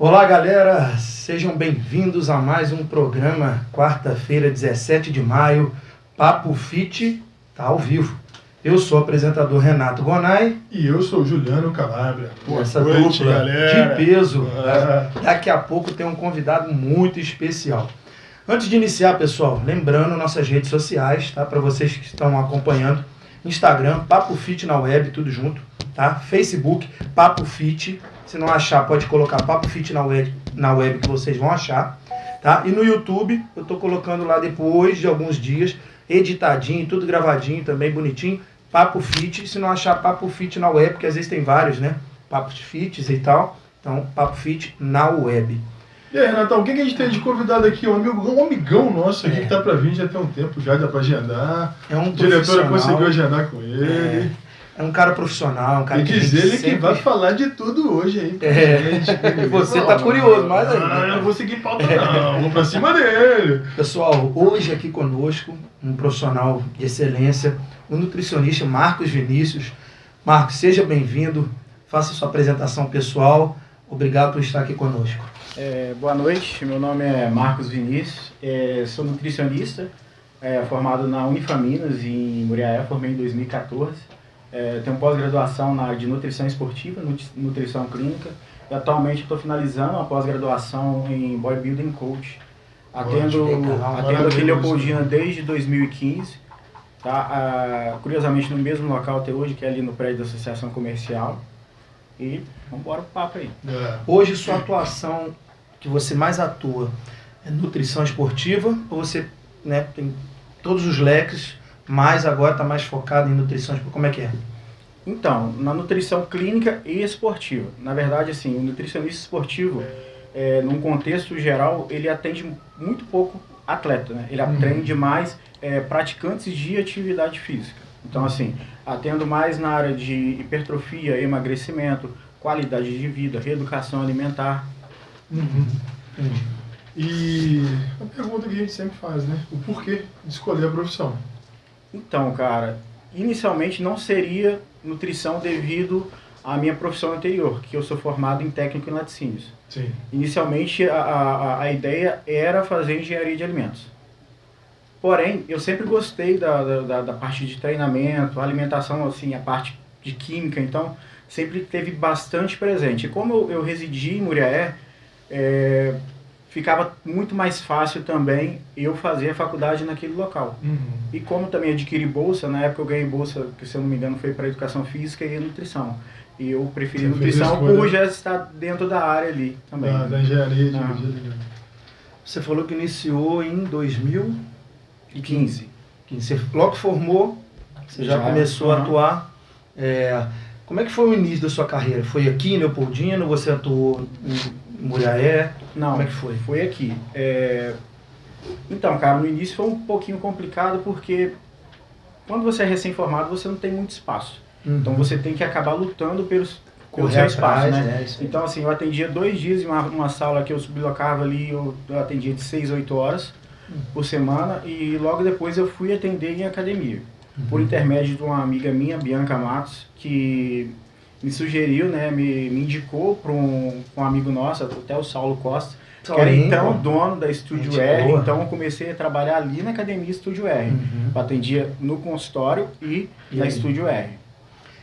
Olá, galera, sejam bem-vindos a mais um programa, quarta-feira, 17 de maio, Papo Fit tá ao vivo. Eu sou o apresentador Renato Gonai. E eu sou o Juliano Calabria. Essa dupla galera. De peso. Daqui a pouco tem um convidado muito especial. Antes de iniciar, pessoal, lembrando nossas redes sociais, tá? Para vocês que estão acompanhando, Instagram, Papo Fit na web, tudo junto, tá? Facebook, Papo Fit. Se não achar, pode colocar Papo Fit na web que vocês vão achar, tá? E no YouTube, eu tô colocando lá depois de alguns dias, editadinho, tudo gravadinho também, bonitinho, Papo Fit. Se não achar Papo Fit na web, porque às vezes tem vários, né? Papos Fits e tal. Então, Papo Fit na web. E aí, Renatão, o que a gente tem de convidado aqui? Um amigão nosso aqui que tá pra vir já tem um tempo, já dá pra agendar. É um a diretora conseguiu agendar com ele. É um cara profissional, um cara que diz ele sempre... que vai falar de tudo hoje aí. Você tá curioso, mas aí. Eu não vou seguir pauta não, vou pra cima dele. Pessoal, hoje aqui conosco, um profissional de excelência, o nutricionista Marcos Vinícius. Marcos, seja bem-vindo, faça sua apresentação pessoal. Obrigado por estar aqui conosco. Boa noite, meu nome é Marcos Vinícius, sou nutricionista, formado na Unifaminas em Muriaé, formei em 2014. Tenho pós-graduação na área de nutrição esportiva, nutrição clínica, e atualmente estou finalizando a pós-graduação em bodybuilding coach. Atendo aqui em Leopoldina desde 2015, tá? Curiosamente no mesmo local até hoje, que é ali no prédio da Associação Comercial. E vamos embora pro papo aí. Hoje sua atuação que você mais atua é nutrição esportiva ou você, né, tem todos os leques, mas agora está mais focado em nutrição esportiva? Como é que é? Então, na nutrição clínica e esportiva. Na verdade, assim, o nutricionista esportivo, num contexto geral, ele atende muito pouco atleta, né? Ele atende mais praticantes de atividade física. Então, assim, atendo mais na área de hipertrofia, emagrecimento, qualidade de vida, reeducação alimentar. E a pergunta que a gente sempre faz, né? O porquê de escolher a profissão? Então, cara, inicialmente não seria nutrição devido à minha profissão anterior, que eu sou formado em técnico em laticínios. Sim. Inicialmente a ideia era fazer engenharia de alimentos. Porém, eu sempre gostei da parte de treinamento, alimentação, assim, a parte de química, então sempre teve bastante presente. E como eu residi em Muriaé, ficava muito mais fácil também eu fazer a faculdade naquele local. E como também adquiri bolsa, na época eu ganhei bolsa, que se eu não me engano foi para educação física e nutrição. E eu preferi nutrição por já estar dentro da área ali também. Da engenharia de alimentos. Você falou que iniciou em 2015. Você logo que formou, você já começou a atuar. Como é que foi o início da sua carreira? Foi aqui em Leopoldina? Você atuou em Muriaé? Não, como é que foi? Foi aqui. Então, cara, no início foi um pouquinho complicado porque quando você é recém-formado você não tem muito espaço. Então você tem que acabar lutando pelo seu espaço, né? Então, assim, eu atendia 2 dias em uma sala que eu sublocava ali, eu atendia de 6 a 8 horas por semana e logo depois eu fui atender em academia. Por intermédio de uma amiga minha, Bianca Matos, que me sugeriu, né, me indicou para um amigo nosso, até o Saulo Costa, que era então dono da Estúdio R. Então eu comecei a trabalhar ali na academia Estúdio R. Eu atendia no consultório e na Estúdio R.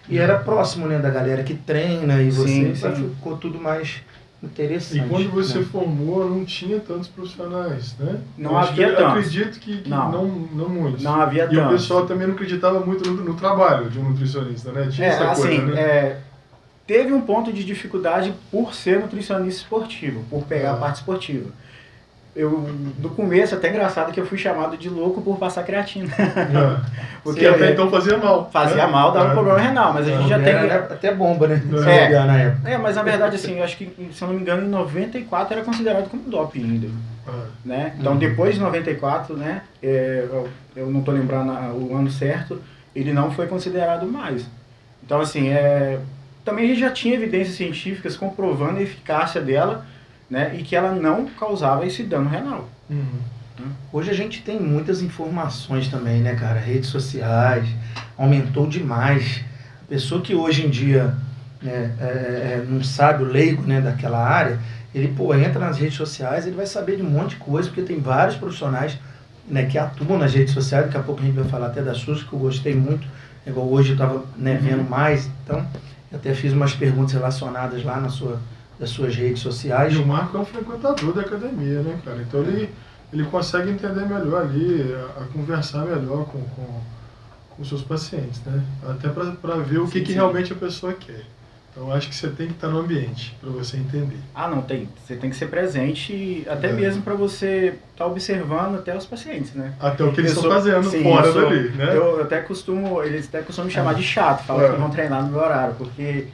E era próximo, né, da galera que treina e você sim. Ficou tudo mais interessante. E quando você formou, não tinha tantos profissionais, né? Não havia tantos. Eu acredito que não muitos. Não havia tantos. E o pessoal também não acreditava muito no trabalho de um nutricionista, né? Tinha essa coisa, né? Teve um ponto de dificuldade por ser nutricionista esportivo, por pegar a parte esportiva. No começo, até engraçado que eu fui chamado de louco por passar creatina. Porque até então fazia mal. Fazia mal, dava um problema renal, mas a gente já tem... Até bomba, né? Na época. Mas na verdade, assim, eu acho que, se eu não me engano, em 94 era considerado como doping ainda. Né? Então, depois de 94, né, eu não estou lembrando o ano certo, ele não foi considerado mais. Então, assim, também a gente já tinha evidências científicas comprovando a eficácia dela, né, e que ela não causava esse dano renal. Hoje a gente tem muitas informações também, né, cara? Redes sociais, aumentou demais. A pessoa que hoje em dia né, não sabe, o leigo, né, daquela área, ele entra nas redes sociais, ele vai saber de um monte de coisa, porque tem vários profissionais, né, que atuam nas redes sociais. Daqui a pouco a gente vai falar até da SUS, que eu gostei muito, igual hoje eu estava, né, vendo mais, então eu até fiz umas perguntas relacionadas lá das suas redes sociais. E o Marco é um frequentador da academia, né, cara? Então ele consegue entender melhor ali, a conversar melhor com seus pacientes, né? Até para ver o que realmente a pessoa quer. Então acho que você tem que estar no ambiente para você entender. Não tem. Você tem que ser presente, até mesmo para você estar observando até os pacientes, né? Até o que eles estão fazendo fora dali, né? Eles até costumam me chamar de chato, falar que vão treinar no meu horário, porque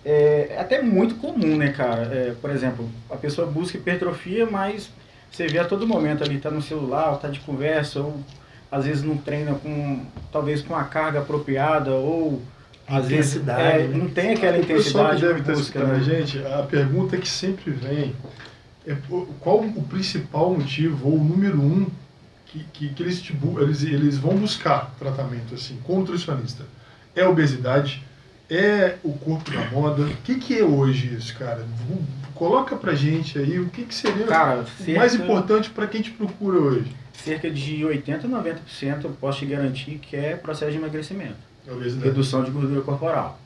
é até muito comum, né, cara? Por exemplo, a pessoa busca hipertrofia, mas você vê a todo momento ali, tá no celular, tá de conversa, ou às vezes não treina talvez com a carga apropriada, ou às vezes não tem aquela intensidade que deve estar escutando a gente. A pergunta que sempre vem é qual o principal motivo, ou o número 1, que eles vão buscar tratamento assim, com o nutricionista. É a obesidade? É o corpo da moda? O que é hoje isso, cara? Coloca pra gente aí o que seria o mais importante para quem te procura hoje. Cerca de 80% a 90% eu posso te garantir que é processo de emagrecimento. Redução de gordura corporal.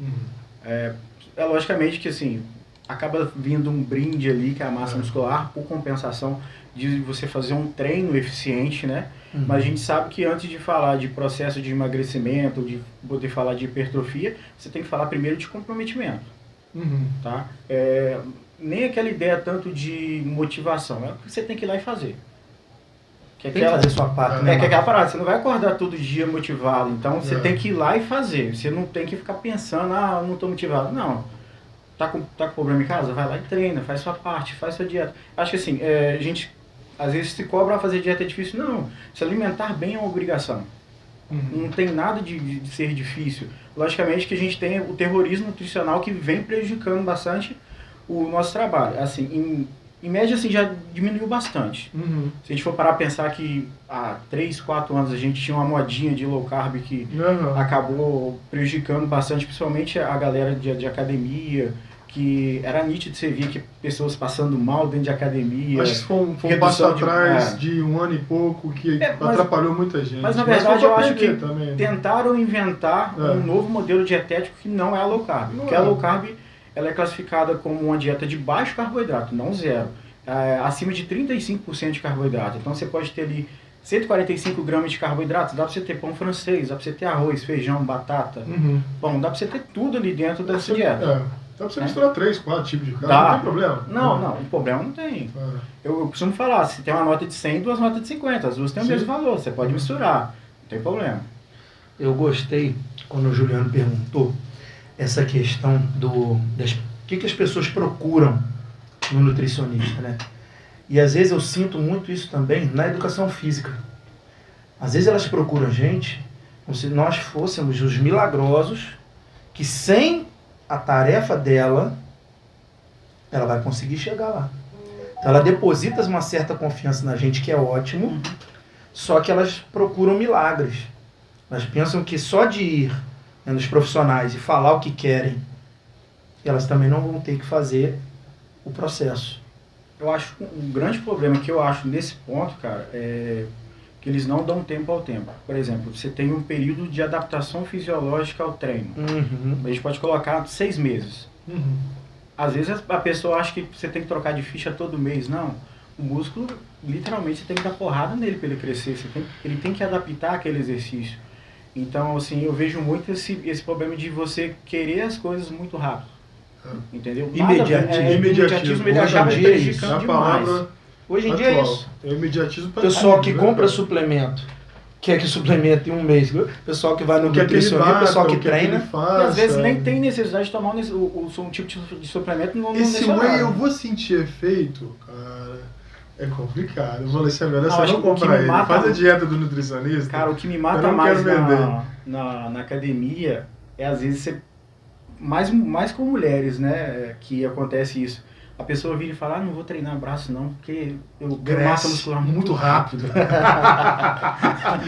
É logicamente que assim, acaba vindo um brinde ali, que é a massa muscular, por compensação de você fazer um treino eficiente, né? Mas a gente sabe que antes de falar de processo de emagrecimento, de poder falar de hipertrofia, você tem que falar primeiro de comprometimento. Tá? Nem aquela ideia tanto de motivação, é o que você tem que ir lá e fazer. Tem que fazer sua parte, né? Que é aquela parada, você não vai acordar todo dia motivado, então você tem que ir lá e fazer. Você não tem que ficar pensando, eu não estou motivado. Não. Tá com problema em casa? Vai lá e treina, faz sua parte, faz sua dieta. Acho que assim, a gente às vezes se cobra fazer dieta é difícil. Não, se alimentar bem é uma obrigação. Não tem nada de ser difícil. Logicamente que a gente tem o terrorismo nutricional que vem prejudicando bastante o nosso trabalho. Assim, em média, assim, já diminuiu bastante. Se a gente for parar a pensar que há 3, 4 anos a gente tinha uma modinha de low carb que acabou prejudicando bastante, principalmente a galera de academia, que era nítido de você ver que pessoas passando mal dentro de academia. Acho que foi um passo atrás de 1 ano e pouco que atrapalhou muita gente. Mas na verdade eu acho que tentaram inventar um novo modelo dietético que não é a low carb. Porque a low carb ela é classificada como uma dieta de baixo carboidrato, não zero. Acima de 35% de carboidrato. Então você pode ter ali 145 gramas de carboidrato, dá pra você ter pão francês, dá pra você ter arroz, feijão, batata, pão, dá pra você ter tudo ali dentro dessa dieta. Dá pra você misturar 3, 4 tipos de carne, não tem problema. Não, o problema não tem. Eu costumo falar, se tem uma nota de 100 e 2 notas de 50, as duas têm o mesmo valor, você pode misturar, não tem problema. Eu gostei, quando o Juliano perguntou, essa questão o que as pessoas procuram no nutricionista, né? E às vezes eu sinto muito isso também na educação física. Às vezes elas procuram a gente como se nós fôssemos os milagrosos que sem a tarefa dela, ela vai conseguir chegar lá. Então ela deposita uma certa confiança na gente, que é ótimo, só que elas procuram milagres. Elas pensam que só de ir nos profissionais e falar o que querem, elas também não vão ter que fazer o processo. Eu acho um grande problema que eu acho nesse ponto, cara, é que eles não dão tempo ao tempo. Por exemplo, você tem um período de adaptação fisiológica ao treino. A gente pode colocar 6 meses. Às vezes a pessoa acha que você tem que trocar de ficha todo mês. Não. O músculo, literalmente, você tem que dar porrada nele para ele crescer. Ele tem que adaptar aquele exercício. Então, assim, eu vejo muito esse problema de você querer as coisas muito rápido. Entendeu? Imediatismo. Ele acaba prejudicando demais. Hoje em dia é isso. É imediatismo para pessoal que compra suplemento, quer que suplemente em um mês. Pessoal que vai no nutricionista, pessoal que treina. E às vezes nem tem necessidade de tomar um tipo de suplemento. Esse whey eu vou sentir efeito, cara. É complicado. Eu falei assim, agora você não compra ele. Faz a dieta do nutricionista. Cara, o que me mata mais na academia é às vezes você... Mais com mulheres, né, que acontece isso. A pessoa vira e fala, não vou treinar braço não, porque eu ganho massa muscular muito rápido.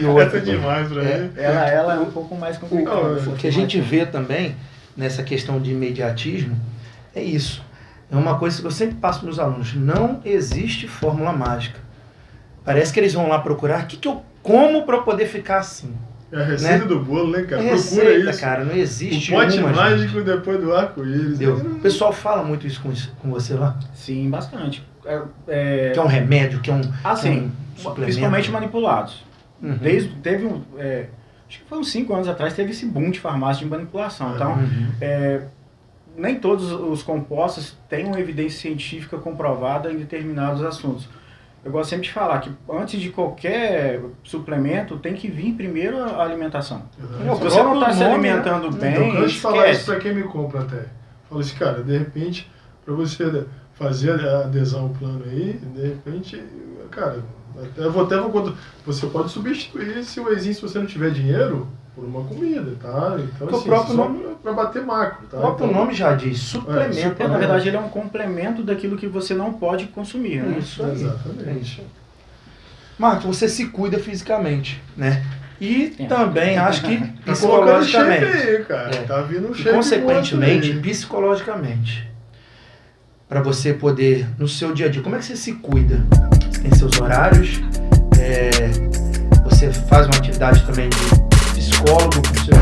E outra demais pra ele. Ela é um pouco mais complicada. O que a gente vê também, nessa questão de imediatismo, é isso. É uma coisa que eu sempre passo para os alunos. Não existe fórmula mágica. Parece que eles vão lá procurar o que eu como para poder ficar assim. É a receita do bolo, né, cara? É receita, procura isso. Cara, não existe o pote uma, mágico gente. Depois do arco-íris. O pessoal fala muito isso com você lá? Sim, bastante. Que é um remédio, que é um, assim, que é um suplemento. Principalmente manipulados. Uhum. Teve acho que foi uns 5 anos atrás, teve esse boom de farmácia de manipulação. Então, nem todos os compostos têm uma evidência científica comprovada em determinados assuntos. Eu gosto sempre de falar que antes de qualquer suplemento tem que vir primeiro a alimentação. Se você não está se alimentando bem, então, eu de falar isso para quem me compra até. Fala assim, cara, de repente, para você fazer a adesão ao plano aí, de repente, cara, você pode substituir esse wheyzinho se você não tiver dinheiro por uma comida, tá? Então, assim, o próprio nome para bater macro, tá? O próprio nome já diz, suplemento. Na verdade, ele é um complemento daquilo que você não pode consumir, né? Isso aí. Exatamente. É isso. Marcos, você se cuida fisicamente, né? E também acho que psicologicamente. Aí, cara. Tá vindo um shape consequentemente, psicologicamente. Para você poder, no seu dia a dia, como é que você se cuida? Você tem seus horários, você faz uma atividade também de psicólogo com seus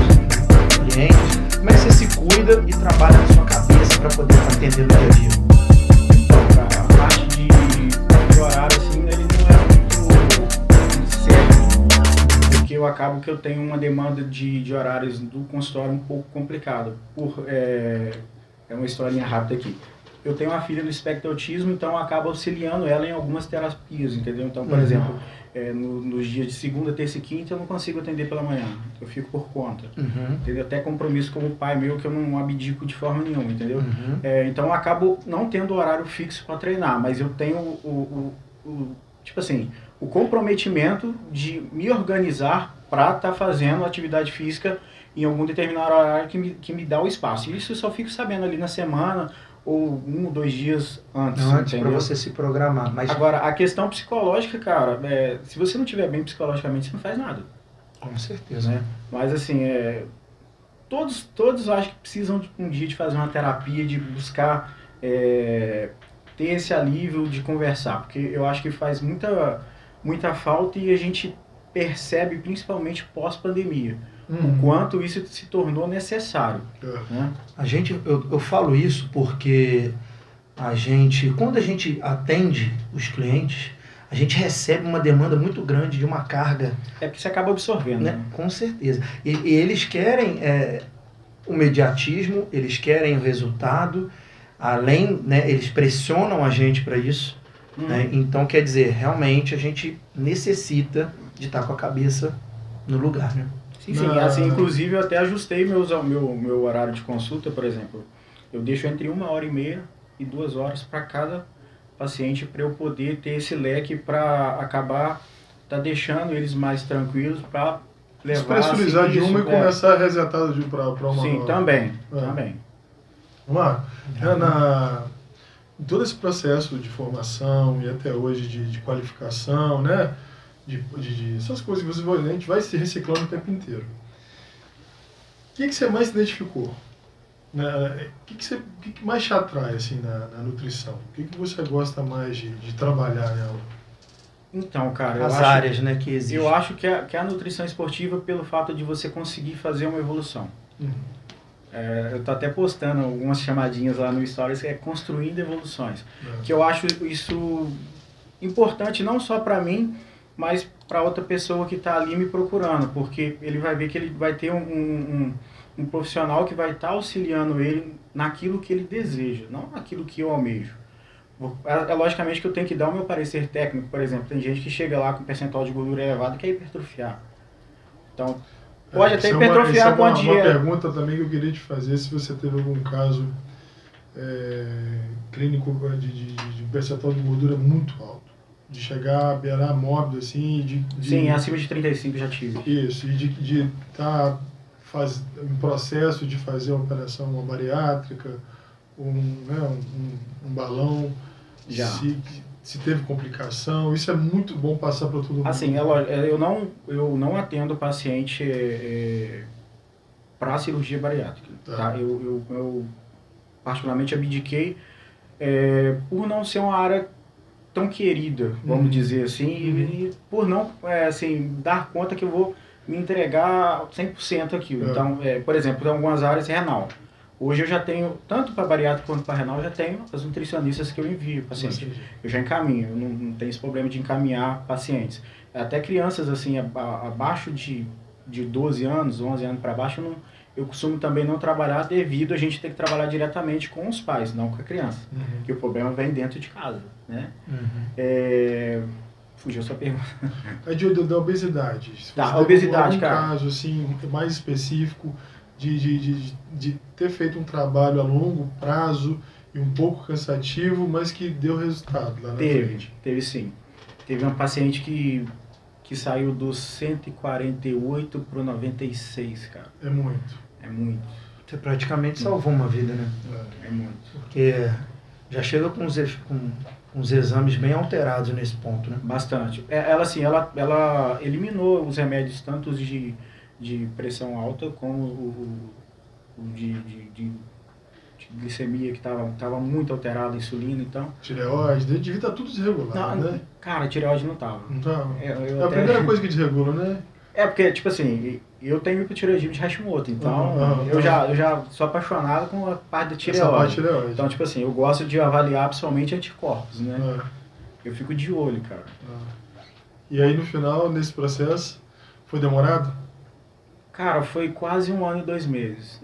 clientes. Como é que você se cuida e trabalha na sua cabeça para poder estar atendendo no dia a dia? Então, cara, a parte de horário, assim, ele não é muito certo, porque eu acabo que eu tenho uma demanda de horários do consultório um pouco complicado. É uma historinha rápida aqui. Eu tenho uma filha no espectro autismo, então eu acabo auxiliando ela em algumas terapias, entendeu? Então, por exemplo, nos dias de segunda, terça e quinta eu não consigo atender pela manhã, eu fico por conta, entendeu? Até compromisso com o pai meu que eu não abdico de forma nenhuma, entendeu? Então eu acabo não tendo horário fixo para treinar, mas eu tenho tipo assim, o comprometimento de me organizar para estar fazendo atividade física em algum determinado horário que me dá o espaço. Isso eu só fico sabendo ali na semana, ou 1 ou 2 dias antes. Antes para você se programar. Mas... Agora, a questão psicológica, cara, se você não estiver bem psicologicamente, você não faz nada. Com certeza. Né? Mas assim, todos acho que precisam um dia de fazer uma terapia, de buscar ter esse alívio de conversar. Porque eu acho que faz muita falta e a gente percebe, principalmente pós-pandemia, o quanto isso se tornou necessário. Né? Eu falo isso porque quando a gente atende os clientes, a gente recebe uma demanda muito grande de uma carga. Porque você acaba absorvendo. Né? Com certeza. E eles querem o mediatismo, eles querem o resultado, além, né, eles pressionam a gente para isso. Né? Então, quer dizer, realmente a gente necessita de estar com a cabeça no lugar, né? Sim, assim, inclusive eu até ajustei meu horário de consulta, por exemplo. Eu deixo entre 1h30 e 2 horas para cada paciente para eu poder ter esse leque para acabar deixando eles mais tranquilos para levar... Despressurizar de uma e começar a resetar para uma... Sim, também. Vamos lá. Em todo esse processo de formação e até hoje de qualificação, né? Essas coisas que a gente vai se reciclando o tempo inteiro. O que você mais se identificou? O que mais te atrai assim, na nutrição? O que você gosta mais de trabalhar nela? Então, cara, as áreas, né, que existem. Eu acho que a nutrição esportiva, pelo fato de você conseguir fazer uma evolução. Eu tô até postando algumas chamadinhas lá no Stories, que é construindo evoluções. Que eu acho isso importante não só para mim, mas para outra pessoa que está ali me procurando, porque ele vai ver que ele vai ter um profissional que vai estar auxiliando ele naquilo que ele deseja, não naquilo que eu almejo. Logicamente que eu tenho que dar o meu parecer técnico, por exemplo, tem gente que chega lá com percentual de gordura elevado e quer hipertrofiar. Então, pode até hipertrofiar com a dieta. Uma pergunta também que eu queria te fazer, se você teve algum caso clínico de percentual de gordura muito alto. De chegar a beirar mórbido, assim... Sim, acima de 35 já tive. Isso, e de estar em processo de fazer uma operação, uma bariátrica, um balão, já. Se teve complicação, isso é muito bom passar para todo mundo. Assim, eu não atendo paciente para a cirurgia bariátrica. Tá? Eu particularmente abdiquei por não ser uma área tão querida, vamos dizer assim, e por não assim, dar conta que eu vou me entregar 100% aquilo. Então, por exemplo, em algumas áreas renal. Hoje eu já tenho, tanto para bariátrica quanto para renal, eu já tenho as nutricionistas que eu envio paciente. Eu já encaminho, eu não tenho esse problema de encaminhar pacientes. Até crianças assim, abaixo de 12 anos, 11 anos para baixo, eu costumo também não trabalhar devido a gente ter que trabalhar diretamente com os pais, não com a criança. Porque o problema vem dentro de casa, né? Fugiu a sua pergunta. Da obesidade. Tá, a obesidade, cara. Um caso assim, mais específico de ter feito um trabalho a longo prazo e um pouco cansativo, mas que deu resultado lá na frente. Teve sim. Teve uma paciente que saiu dos 148 para o 96, cara. É muito. É muito. Você praticamente salvou uma vida, né? É muito. Porque já chega com uns exames bem alterados nesse ponto, né? Bastante. Ela, assim, ela eliminou os remédios tanto de pressão alta como o de glicemia, que estava muito alterada, a insulina, então... Tireoide, devia estar tudo desregulado, né? Cara, a tireoide não estava. Não estava? É a primeira coisa que desregula, né? Porque, tipo assim, eu tenho hipotireoidismo de Hashimoto, então eu já sou apaixonado com a parte da tireoide. Então, tipo assim, eu gosto de avaliar principalmente anticorpos, né? Eu fico de olho, cara. E aí, no final, nesse processo, foi demorado? Cara, foi quase 1 ano e 2 meses.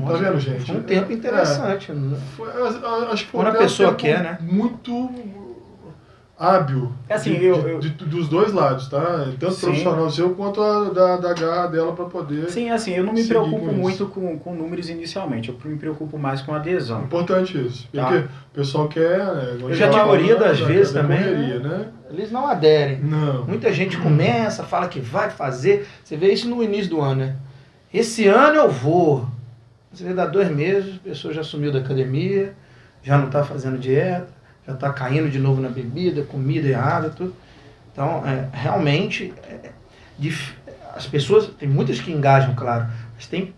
Tá vendo, gente? Foi um tempo interessante. Acho que foi quando a pessoa quer, né? Muito hábil, assim, dos dois lados, tá? Tanto profissional seu quanto da garra dela para poder... Sim, assim, eu não me preocupo muito com números inicialmente, eu me preocupo mais com adesão. Importante isso, porque o pessoal quer... A maioria das vezes também, né? Eles não aderem. Não. Muita gente começa, fala que vai fazer, você vê isso no início do ano, né? Esse ano eu vou. Você vê, dá 2 meses, a pessoa já sumiu da academia, já não está fazendo dieta, já está caindo de novo na bebida, comida errada, tudo. Então, realmente, as pessoas, tem muitas que engajam, claro, mas tem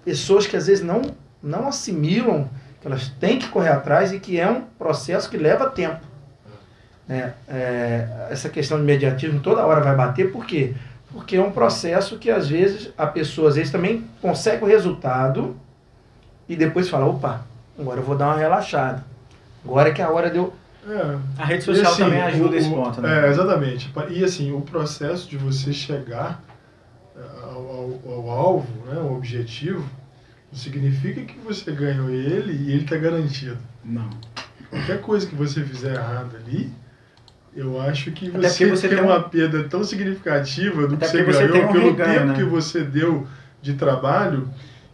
pessoas que às vezes não assimilam, que elas têm que correr atrás e que é um processo que leva tempo. Essa questão de imediatismo toda hora vai bater, por quê? Porque é um processo que às vezes a pessoa também consegue o resultado e depois fala, opa, agora eu vou dar uma relaxada. Agora que é a hora de eu... A rede social assim, também ajuda esse ponto, né? Exatamente. E assim, o processo de você chegar ao alvo, né, ao objetivo, não significa que você ganhou ele e ele está garantido. Não. Qualquer coisa que você fizer errado ali, eu acho que você tem uma perda tão significativa do que você ganhou pelo tempo que você deu de trabalho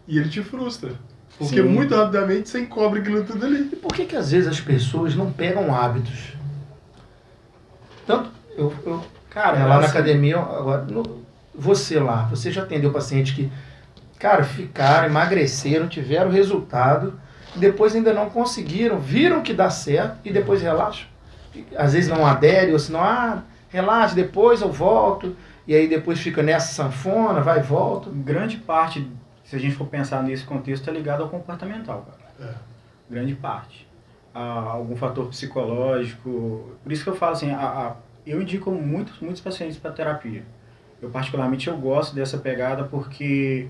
e ele te frustra. Porque muito rapidamente você encobre aquilo tudo ali. E por que às vezes as pessoas não pegam hábitos? Tanto, cara, lá na academia, agora, você já atendeu pacientes que, cara, ficaram, emagreceram, tiveram resultado, depois ainda não conseguiram, viram que dá certo e depois relaxam. Às vezes não adere, ou senão, relaxa, depois eu volto, e aí depois fica nessa sanfona, vai e volta. Grande parte, se a gente for pensar nesse contexto, é ligado ao comportamental, cara. Grande parte. Algum fator psicológico. Por isso que eu falo assim, eu indico muitos pacientes para terapia. Eu particularmente gosto dessa pegada porque,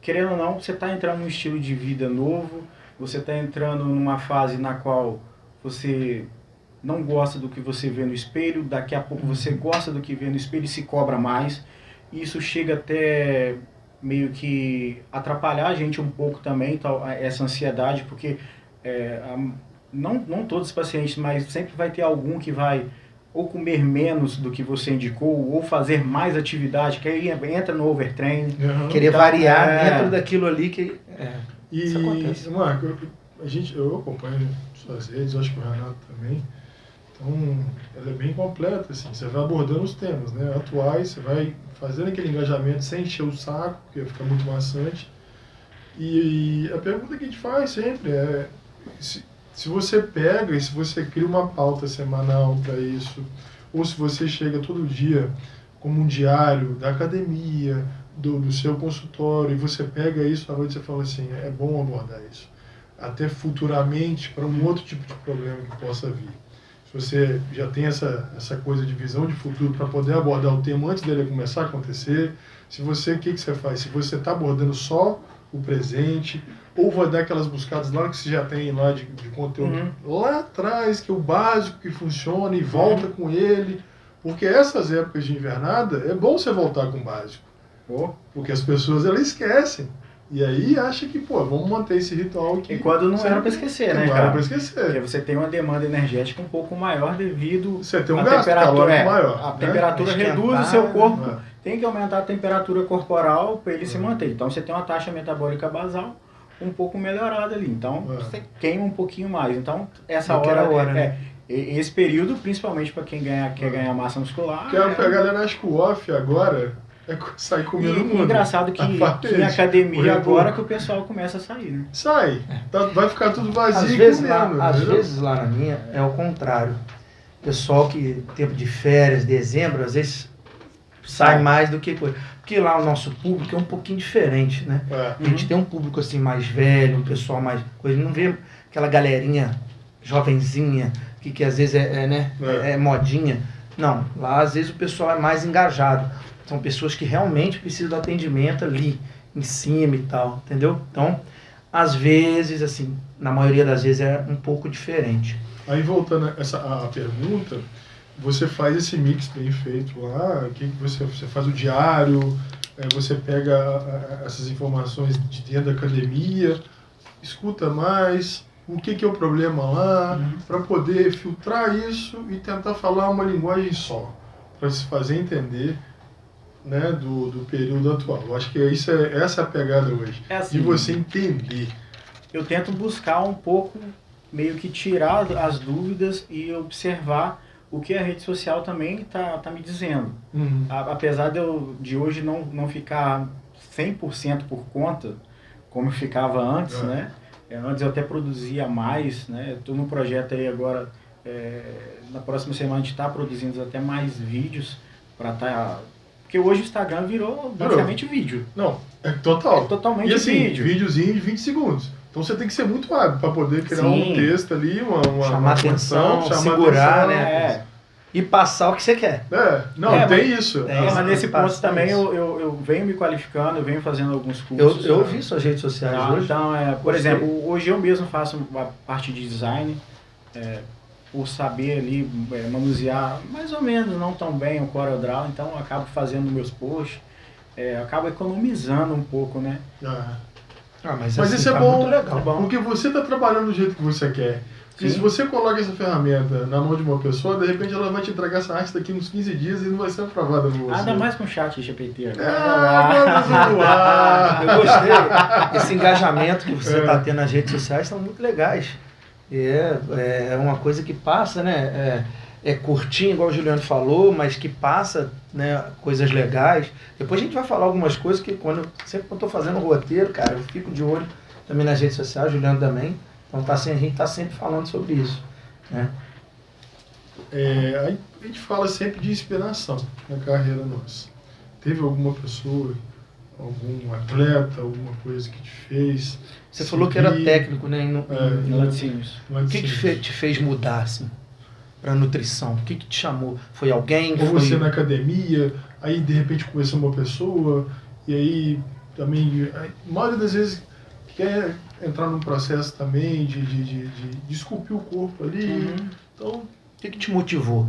querendo ou não, você está entrando num estilo de vida novo, você está entrando numa fase na qual você não gosta do que você vê no espelho, daqui a pouco você gosta do que vê no espelho e se cobra mais. E isso chega até meio que atrapalhar a gente um pouco também, essa ansiedade, porque não todos os pacientes, mas sempre vai ter algum que vai ou comer menos do que você indicou, ou fazer mais atividade, que aí entra no overtraining. Querer variar dentro daquilo ali que... isso acontece. Marco, eu acompanho suas redes, eu acho que o Renato também. Então, ela é bem completa, assim, você vai abordando os temas, né, atuais, você vai fazendo aquele engajamento sem encher o saco, porque fica muito maçante. E a pergunta que a gente faz sempre é, se você pega e se você cria uma pauta semanal para isso, ou se você chega todo dia como um diário da academia, do seu consultório, e você pega isso à noite e você fala assim, é bom abordar isso. Até futuramente, para um outro tipo de problema que possa vir. Se você já tem essa coisa de visão de futuro para poder abordar o tema antes dele começar a acontecer, se você, o que você faz? Se você está abordando só o presente, ou vai dar aquelas buscadas lá que você já tem lá de conteúdo lá atrás, que é o básico que funciona, e volta com ele, porque essas épocas de invernada é bom você voltar com o básico, porque as pessoas elas esquecem. E aí acha que, pô, vamos manter esse ritual aqui. E quando não era para esquecer, né, cara? Não era para esquecer. Porque você tem uma demanda energética um pouco maior devido você tem um gasto calórico maior. A temperatura reduz o seu corpo. Tem que aumentar a temperatura corporal para ele se manter. Então você tem uma taxa metabólica basal um pouco melhorada ali. Então você queima um pouquinho mais. Então essa hora, né? Esse período, principalmente para quem quer ganhar massa muscular. Porque a galera acha que o off agora é sair comendo muito. Engraçado que em academia agora que o pessoal começa a sair, né? Sai. Vai ficar tudo vazio. Às vezes lá na minha é o contrário. Pessoal que tempo de férias, dezembro, às vezes sai mais do que coisa. Porque lá o nosso público é um pouquinho diferente, né? A gente tem um público assim mais velho, um pessoal mais coisa, não vê aquela galerinha jovenzinha que às vezes é modinha. Não, lá às vezes o pessoal é mais engajado. São pessoas que realmente precisam do atendimento ali, em cima e tal, entendeu? Então, às vezes, assim, na maioria das vezes é um pouco diferente. Aí, voltando a pergunta, você faz esse mix bem feito lá, que você faz o diário, você pega essas informações de dentro da academia, escuta mais, o que é o problema lá, para poder filtrar isso e tentar falar uma linguagem só, para se fazer entender, né, do período atual. Eu acho que essa é a pegada hoje, assim, de você entender. Eu tento buscar um pouco, meio que tirar as dúvidas e observar o que a rede social também tá me dizendo. Apesar de hoje não ficar 100% por conta, como eu ficava antes, né? Antes eu até produzia mais, né? Estou num projeto aí agora, na próxima semana a gente está produzindo até mais vídeos para estar... Porque hoje o Instagram virou basicamente vídeo. Não, é total. É totalmente e assim, vídeo. Videozinho de 20 segundos. Então você tem que ser muito hábil para poder criar um texto ali, chamar atenção, segurar, né? E passar o que você quer. Tem isso. Mas nesse ponto também eu venho me qualificando, eu venho fazendo alguns cursos. Eu vi suas redes sociais hoje. Então, por exemplo, hoje eu mesmo faço a parte de design, por saber ali manusear mais ou menos, não tão bem o CorelDRAW, então eu acabo fazendo meus posts, acabo economizando um pouco, né? Mas assim, isso é bom, legal, porque você está trabalhando do jeito que você quer. E se você coloca essa ferramenta na mão de uma pessoa, de repente ela vai te entregar essa arte daqui uns 15 dias e não vai ser aprovada por você. Ainda mais com o chat GPT. Eu gostei. Esse engajamento que você está tendo nas redes sociais são muito legais. É uma coisa que passa, né? É curtinho, igual o Juliano falou, mas que passa, né, coisas legais. Depois a gente vai falar algumas coisas que sempre quando eu estou fazendo roteiro, cara, eu fico de olho também nas redes sociais, o Juliano também. Então a gente está sempre falando sobre isso, né? A gente fala sempre de inspiração na carreira nossa. Teve alguma pessoa, algum atleta, alguma coisa que te fez... Você falou que era técnico, né? Em laticínios. O que te fez mudar, assim, para nutrição? O que te chamou? Foi alguém? Ou você na academia, aí de repente conheceu uma pessoa, e aí também... A maioria das vezes quer entrar num processo também de esculpir o corpo ali. Então, o que te motivou?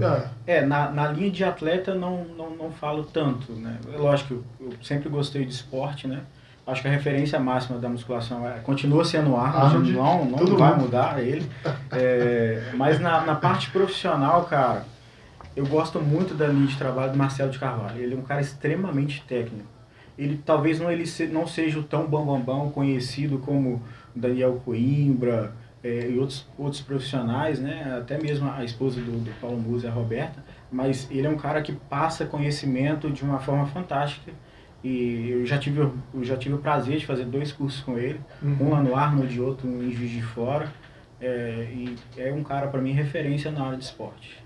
Na linha de atleta não falo tanto, né? Lógico, eu sempre gostei de esporte, né? Acho que a referência máxima da musculação continua sendo o Arnold, não vai mudar ele. Mas na parte profissional, cara, eu gosto muito da linha de trabalho do Marcelo de Carvalho. Ele é um cara extremamente técnico. Ele talvez não seja o tão bambambão conhecido como Daniel Coimbra e outros profissionais, né? Até mesmo a esposa do Paulo Musi, a Roberta, mas ele é um cara que passa conhecimento de uma forma fantástica. E eu já tive o prazer de fazer 2 cursos com ele, um lá no Arnold e outro em Juiz de Fora, e é um cara para mim referência na área de esporte.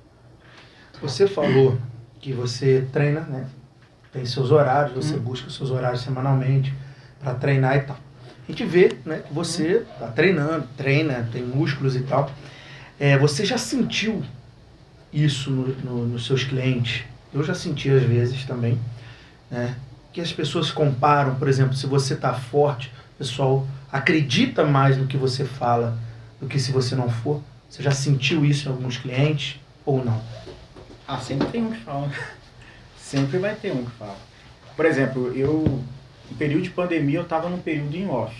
Você falou que você treina, né? tem seus horários, você busca seus horários semanalmente para treinar e tal. A gente vê, né, que você está treinando, treina, tem músculos e tal. Você já sentiu isso nos seus clientes? Eu já senti às vezes também, né, que as pessoas comparam, por exemplo, se você está forte, o pessoal acredita mais no que você fala do que se você não for. Você já sentiu isso em alguns clientes ou não? Sempre tem um que fala. Sempre vai ter um que fala. Por exemplo, no período de pandemia, eu estava num período em off.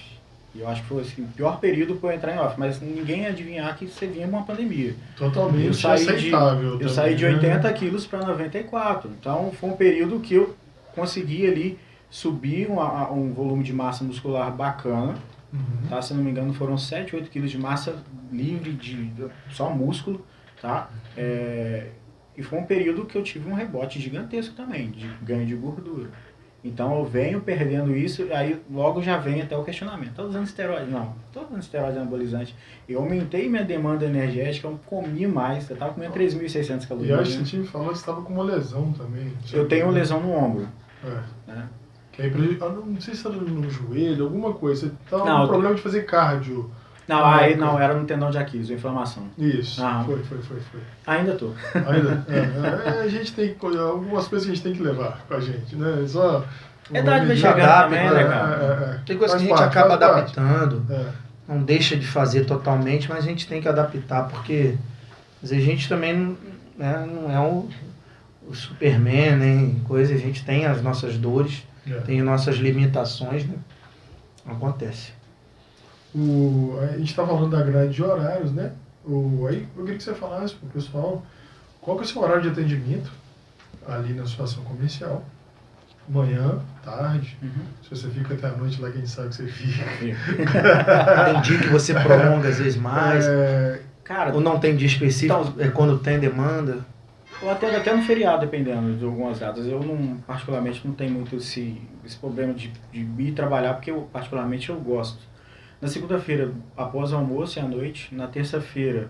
E eu acho que foi assim, o pior período para eu entrar em off. Mas ninguém ia adivinhar que você vinha uma pandemia. Totalmente aceitável. Eu saí de 80 quilos para 94. Então, foi um período que eu consegui ali subir um volume de massa muscular bacana. Tá? Se não me engano, foram 7, 8 quilos de massa livre, de só músculo. Tá? E foi um período que eu tive um rebote gigantesco também, de ganho de gordura. Então eu venho perdendo isso, aí logo já vem até o questionamento. Estou usando esteroide? Não, estou usando esteroide anabolizante. Eu aumentei minha demanda energética, eu comi mais, eu estava comendo 3.600 calorias. E acho que você tinha me falado que você estava com uma lesão também. Eu tenho uma lesão no ombro. Né? Que aí, não sei se era no joelho, alguma coisa. Você estava com problema de fazer cardio. Não, era no tendão de Aquiles, inflamação. Isso, foi. Ainda tô. A gente tem algumas coisas que a gente tem que levar com a gente, né? Só a idade vai chegando também, né, cara? Tem coisa que a gente acaba adaptando, não deixa de fazer totalmente, mas a gente tem que adaptar, porque às vezes a gente também não é o Superman, nem coisa, a gente tem as nossas dores, tem nossas limitações, né? Acontece. A gente está falando da grade de horários, né? Aí eu queria que você falasse para o pessoal qual que é o seu horário de atendimento ali na sua ação comercial. Manhã, tarde, se você fica até a noite lá, quem sabe que você fica. Tem dia que você prolonga às vezes mais, cara, ou não tem dia específico, então, quando tem demanda. Eu atendo até no feriado, dependendo de algumas datas. Eu particularmente não tenho muito esse problema de ir trabalhar, porque particularmente eu gosto. Na segunda-feira, após o almoço e à noite. Na terça-feira,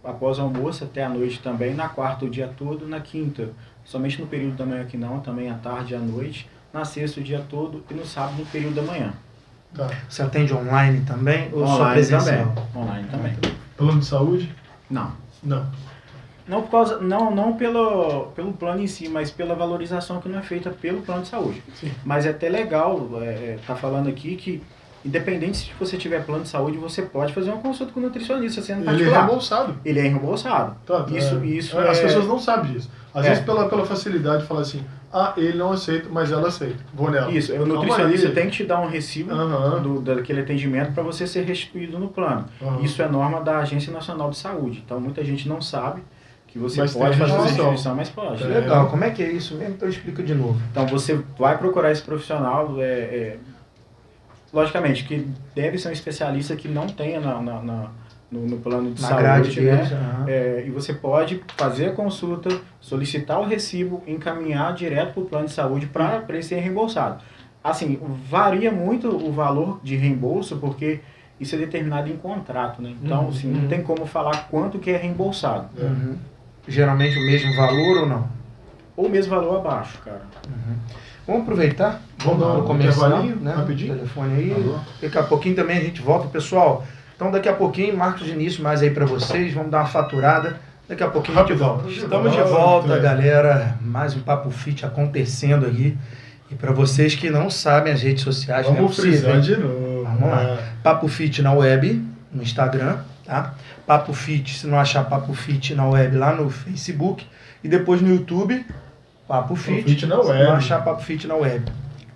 após o almoço até à noite também. Na quarta, o dia todo. Na quinta, somente no período da manhã que não, também à tarde e à noite. Na sexta, o dia todo. E no sábado, no período da manhã. Tá. Você atende online também? Ou online só presencial? Online também. Plano de saúde? Não. Não Pelo plano em si, mas pela valorização que não é feita pelo plano de saúde. Sim. Mas é até legal tá falando aqui que, independente se você tiver plano de saúde, você pode fazer uma consulta com o nutricionista sendo particular. Ele é reembolsado. Ele é reembolsado. Isso as pessoas não sabem disso. Às vezes pela facilidade fala assim, ele não aceita, mas ela aceita. Vou nela. Isso, o nutricionista tem que te dar um recibo daquele atendimento para você ser restituído no plano. Isso é norma da Agência Nacional de Saúde. Então muita gente não sabe que você pode fazer essa restituição, mas pode. Legal, como é que é isso mesmo? Então explica de novo. Então você vai procurar esse profissional, logicamente, que deve ser um especialista que não tenha no plano de saúde, né? E você pode fazer a consulta, solicitar o recibo, encaminhar direto para o plano de saúde para ele ser reembolsado. Assim, varia muito o valor de reembolso, porque isso é determinado em contrato, né? Então, assim, não tem como falar quanto que é reembolsado. Geralmente o mesmo valor ou não? Ou o mesmo valor abaixo, cara. Vamos aproveitar, vamos começar, né? Rapidinho. O telefone aí. Daqui a pouquinho também a gente volta, pessoal. Então daqui a pouquinho, marcos de início mais aí para vocês, vamos dar uma faturada. Daqui a pouquinho a gente volta. Estamos de volta, galera. Mais um Papo Fit acontecendo aqui. E para vocês que não sabem as redes sociais, vamos frisar de novo. Vamos lá. Papo Fit na web, no Instagram, tá? Papo Fit, se não achar Papo Fit na web, lá no Facebook. E depois no YouTube, Papo Fit na web. Se não achar Papo Fit na web.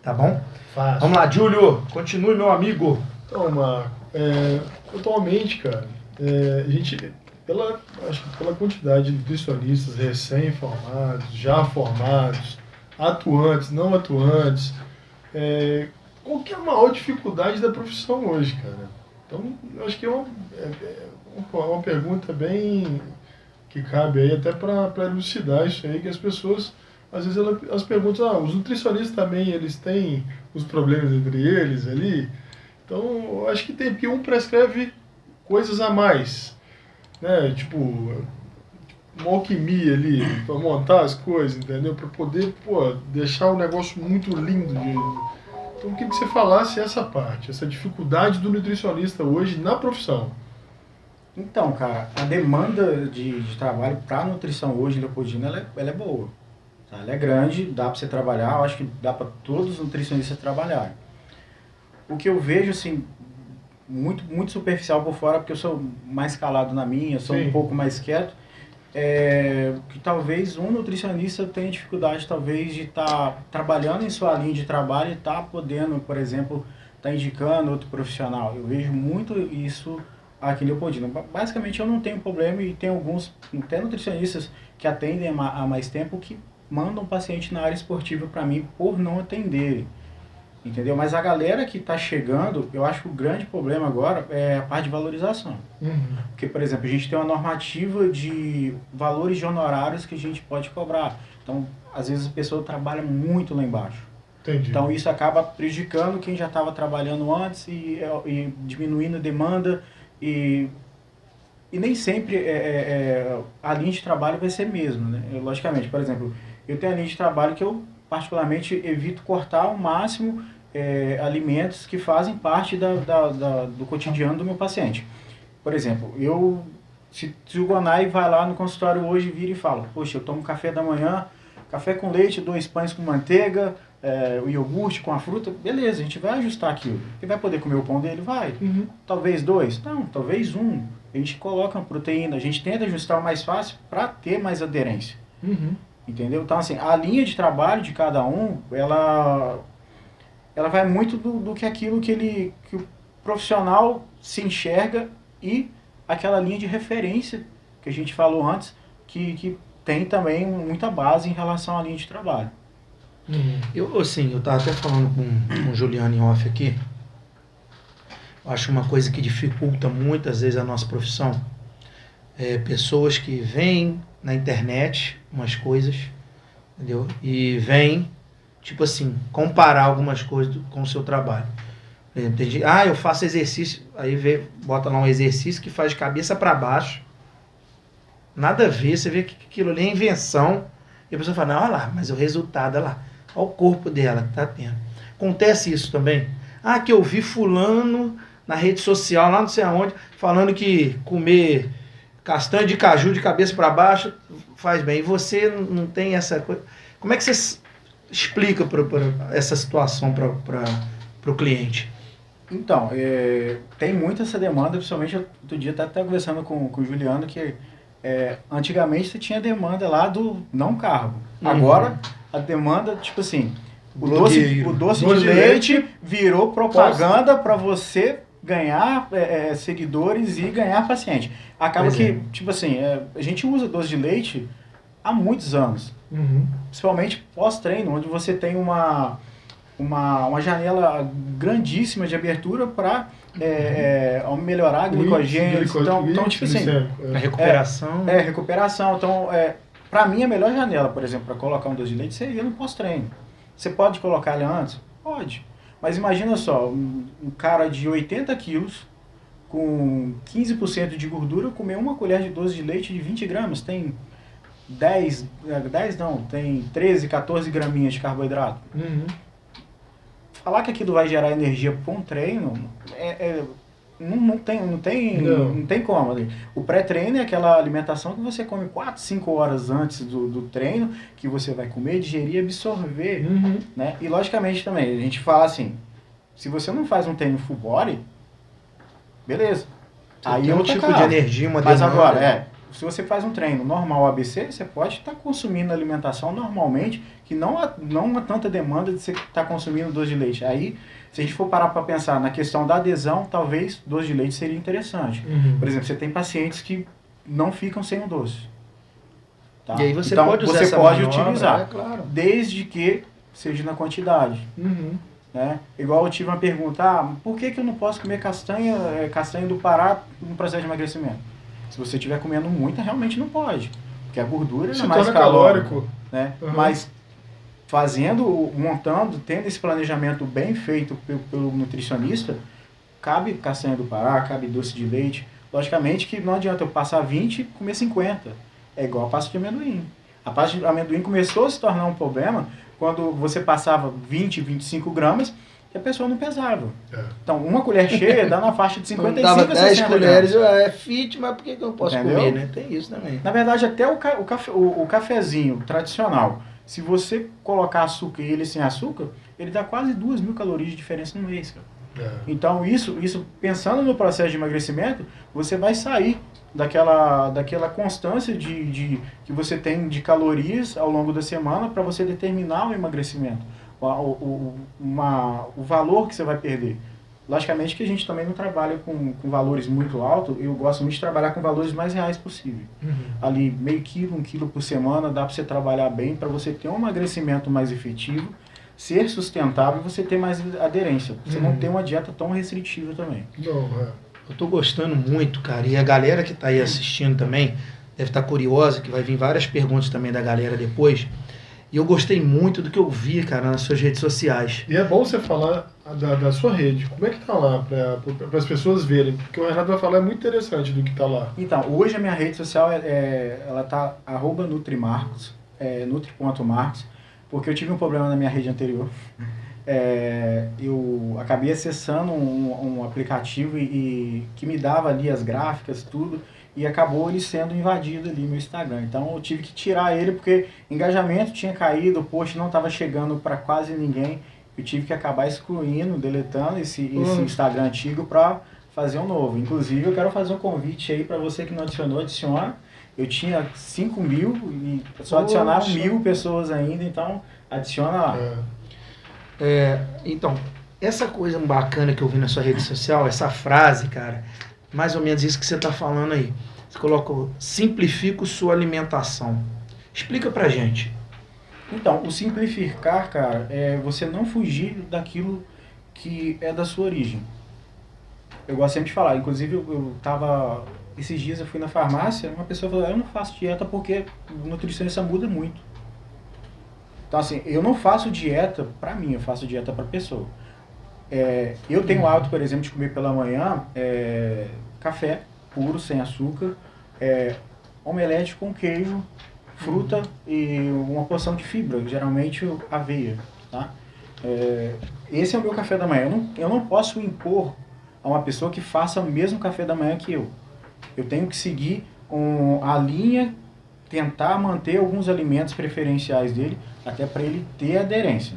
Tá bom? Fácil. Vamos lá, Júlio. Continue, meu amigo. Então, Marco, atualmente, cara, a gente, acho que pela quantidade de nutricionistas recém-formados, já formados, atuantes, não atuantes, qual que é a maior dificuldade da profissão hoje, cara? Então, eu acho que é uma pergunta bem que cabe aí até para elucidar isso aí, que as pessoas, às vezes, elas perguntam, os nutricionistas também, eles têm os problemas entre eles ali? Então, eu acho que tem, porque um prescreve coisas a mais, né? Tipo, uma alquimia ali para montar as coisas, entendeu? Para poder, deixar o negócio muito lindo. Então, eu queria que você falasse essa parte, essa dificuldade do nutricionista hoje na profissão. Então, cara, a demanda de trabalho para nutrição hoje em Leopoldina, ela é boa. Tá? Ela é grande, dá para você trabalhar, eu acho que dá para todos os nutricionistas trabalharem. O que eu vejo, assim, muito superficial por fora, porque eu sou mais calado na minha, sou um pouco mais quieto, que talvez um nutricionista tenha dificuldade, talvez, de estar trabalhando em sua linha de trabalho e estar podendo, por exemplo, estar indicando outro profissional. Eu vejo muito isso aqui em Leopoldina. Basicamente, eu não tenho problema e tem alguns, até nutricionistas que atendem há mais tempo, que mandam paciente na área esportiva para mim por não atenderem. Entendeu? Mas a galera que está chegando, eu acho que o grande problema agora é a parte de valorização. Porque, por exemplo, a gente tem uma normativa de valores de honorários que a gente pode cobrar. Então, às vezes a pessoa trabalha muito lá embaixo. Entendi. Então, isso acaba prejudicando quem já estava trabalhando antes e diminuindo a demanda. E nem sempre a linha de trabalho vai ser mesmo, né? Logicamente, por exemplo, eu tenho a linha de trabalho que eu particularmente evito cortar ao máximo alimentos que fazem parte do cotidiano do meu paciente. Por exemplo, se o Gonai vai lá no consultório hoje, vira e fala, poxa, eu tomo café da manhã, café com leite, 2 pães com manteiga, o iogurte com a fruta, beleza, a gente vai ajustar aquilo. Ele vai poder comer o pão dele? Vai. Talvez 2? Não, talvez 1. A gente coloca uma proteína, a gente tenta ajustar o mais fácil para ter mais aderência. Entendeu? Então, assim, a linha de trabalho de cada um, ela vai muito do que aquilo que o profissional se enxerga e aquela linha de referência que a gente falou antes, que tem também muita base em relação à linha de trabalho. Eu estava até falando com o Juliano em off aqui, eu acho uma coisa que dificulta muitas vezes a nossa profissão, pessoas que veem na internet umas coisas, entendeu? E vêm, tipo assim, comparar algumas coisas com o seu trabalho. Entendi. Eu faço exercício, aí bota lá um exercício que faz de cabeça para baixo, nada a ver, você vê que aquilo ali é invenção, e a pessoa fala, não, olha lá, mas o resultado, olha lá, olha o corpo dela que tá tendo. Acontece isso também. Que eu vi fulano na rede social, lá não sei aonde, falando que comer castanha de caju de cabeça para baixo faz bem. E você não tem essa coisa. Como é que você explica essa situação para o cliente? Então, tem muito essa demanda, principalmente outro dia até conversando com o Juliano, que antigamente você tinha demanda lá do não carbo. Agora, a demanda, tipo assim, o doce de leite virou propaganda para você ganhar seguidores e ganhar paciente. Acaba que, tipo assim, a gente usa doce de leite há muitos anos. Principalmente pós-treino, onde você tem uma janela grandíssima de abertura para melhorar a glicogênio. Então, tipo assim... A recuperação. Recuperação. Então, para mim, a melhor janela, por exemplo, para colocar um doce de leite seria no pós-treino. Você pode colocar ele antes? Pode. Mas imagina só, um cara de 80 quilos, com 15% de gordura, comer uma colher de doce de leite de 20 gramas, tem 13, 14 graminhas de carboidrato. Falar que aquilo vai gerar energia para um treino, não tem como. O pré-treino é aquela alimentação que você come 4, 5 horas antes do treino, que você vai comer, digerir e absorver. Né? E logicamente também, a gente fala assim, se você não faz um treino full body, beleza. Aí é um tipo de energia, uma demanda. Mas agora, se você faz um treino normal ABC, você pode estar consumindo alimentação normalmente, que não há tanta demanda de você estar consumindo doce de leite. Aí, se a gente for parar para pensar na questão da adesão, talvez doce de leite seria interessante. Por exemplo, você tem pacientes que não ficam sem o doce. Tá? E aí você pode usar essa pode manobra, utilizar, claro. desde que seja na quantidade. Né? Igual eu tive uma pergunta, por que eu não posso comer castanha do Pará no processo de emagrecimento? Se você estiver comendo muita, realmente não pode. Porque a gordura é mais calórico. Né? Mas montando, tendo esse planejamento bem feito pelo nutricionista, cabe castanha do Pará, cabe doce de leite. Logicamente que não adianta eu passar 20 e comer 50. É igual a pasta de amendoim. A pasta de amendoim começou a se tornar um problema quando você passava 20, 25 gramas e a pessoa não pesava. Então, uma colher cheia dá na faixa de 55 a 60 10 colheres, é fit, mas por que eu não posso comer, né? Tem isso também. Na verdade, até o cafezinho tradicional, se você colocar açúcar e ele sem açúcar, ele dá quase 2.000 calorias de diferença no mês, cara. Então, isso, pensando no processo de emagrecimento, você vai sair daquela constância que você tem de calorias ao longo da semana para você determinar o emagrecimento, o valor que você vai perder. Logicamente que a gente também não trabalha com valores muito altos, eu gosto muito de trabalhar com valores mais reais possível. Ali, meio quilo, 1 quilo por semana, dá para você trabalhar bem, para você ter um emagrecimento mais efetivo, ser sustentável e você ter mais aderência. Você não ter uma dieta tão restritiva também. Eu tô gostando muito, cara, e a galera que tá aí assistindo também deve estar curiosa, que vai vir várias perguntas também da galera depois. E eu gostei muito do que eu vi, cara, nas suas redes sociais. E é bom você falar da sua rede. Como é que tá lá, para as pessoas verem? Porque o Renato vai falar, é muito interessante do que tá lá. Então, hoje a minha rede social, ela tá @nutrimarcos, nutri.marcos, porque eu tive um problema na minha rede anterior. Eu acabei acessando um aplicativo que me dava ali as gráficas, tudo, e acabou ele sendo invadido ali no Instagram. Então eu tive que tirar ele porque engajamento tinha caído, o post não estava chegando para quase ninguém. Eu tive que acabar excluindo, deletando esse Instagram antigo para fazer um novo. Inclusive eu quero fazer um convite aí para você que não adicionou, adiciona. Eu tinha 5.000 e só adicionaram 1.000 pessoas ainda, então adiciona lá. Então, essa coisa bacana que eu vi na sua rede social, essa frase, cara, mais ou menos isso que você está falando aí. Você colocou, simplifico sua alimentação. Explica pra gente. Então, o simplificar, cara, é você não fugir daquilo que é da sua origem. Eu gosto sempre de falar, inclusive esses dias eu fui na farmácia, uma pessoa falou, eu não faço dieta porque o nutricionista muda muito. Então assim, eu não faço dieta pra mim, eu faço dieta pra pessoa. Eu tenho o hábito, por exemplo, de comer pela manhã café puro, sem açúcar, omelete com queijo, fruta e uma porção de fibra, geralmente aveia, tá? Esse é o meu café da manhã. Eu não posso impor a uma pessoa que faça o mesmo café da manhã que eu. Eu tenho que seguir a linha, tentar manter alguns alimentos preferenciais dele, até para ele ter aderência.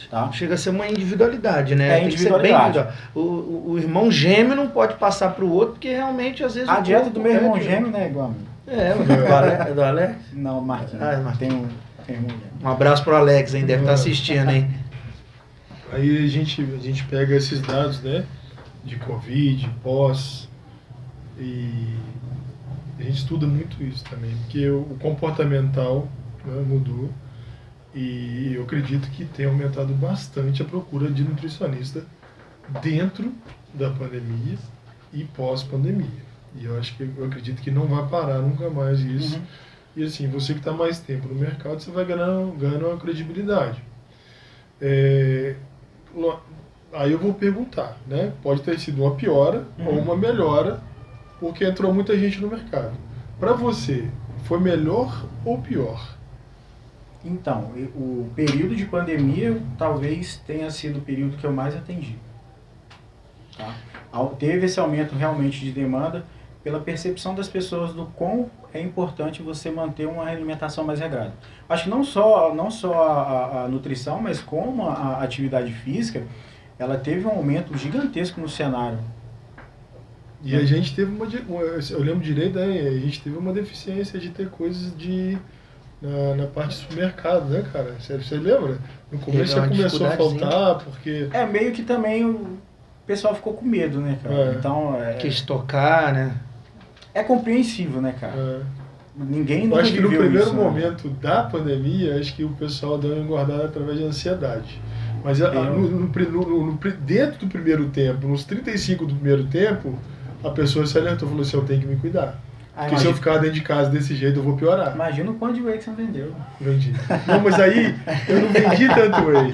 Tá? Chega a ser uma individualidade, né? Individualidade. O irmão gêmeo não pode passar para o outro, porque realmente às vezes... A dieta do meu irmão gêmeo não é igual a mim. É do Alex? Não, Marquinhos. Tem um irmão gêmeo. Um abraço pro Alex, hein? Deve estar assistindo, hein? Aí a gente pega esses dados, né? De Covid, pós, e a gente estuda muito isso também, porque o comportamental, né, mudou. E eu acredito que tem aumentado bastante a procura de nutricionista dentro da pandemia e pós-pandemia. E eu acredito que não vai parar nunca mais isso. E assim, você que está mais tempo no mercado, você vai ganhando uma credibilidade. Aí eu vou perguntar, né? Pode ter sido uma piora ou uma melhora, porque entrou muita gente no mercado. Para você, foi melhor ou pior? Então, o período de pandemia talvez tenha sido o período que eu mais atendi. Tá? Teve esse aumento realmente de demanda pela percepção das pessoas do quão é importante você manter uma alimentação mais regrada. Acho que não só a nutrição, mas como a atividade física, ela teve um aumento gigantesco no cenário. E a gente teve eu lembro direito, né? A gente teve uma deficiência de ter coisas na parte de supermercado, né, cara? Você lembra? No começo já começou a faltar, porque... meio que também o pessoal ficou com medo, né, cara? Então, que estocar, né? É compreensível, né, cara? Ninguém nunca viveu isso. Eu acho que no primeiro né? momento da pandemia, acho que o pessoal deu uma engordada através de ansiedade. Mas dentro do primeiro tempo, nos 35 do primeiro tempo, a pessoa se alertou e falou assim, eu tenho que me cuidar. Porque se eu ficar dentro de casa desse jeito, eu vou piorar. Imagina o quanto de whey que você vendeu. Vendi. Não, mas aí eu não vendi tanto whey.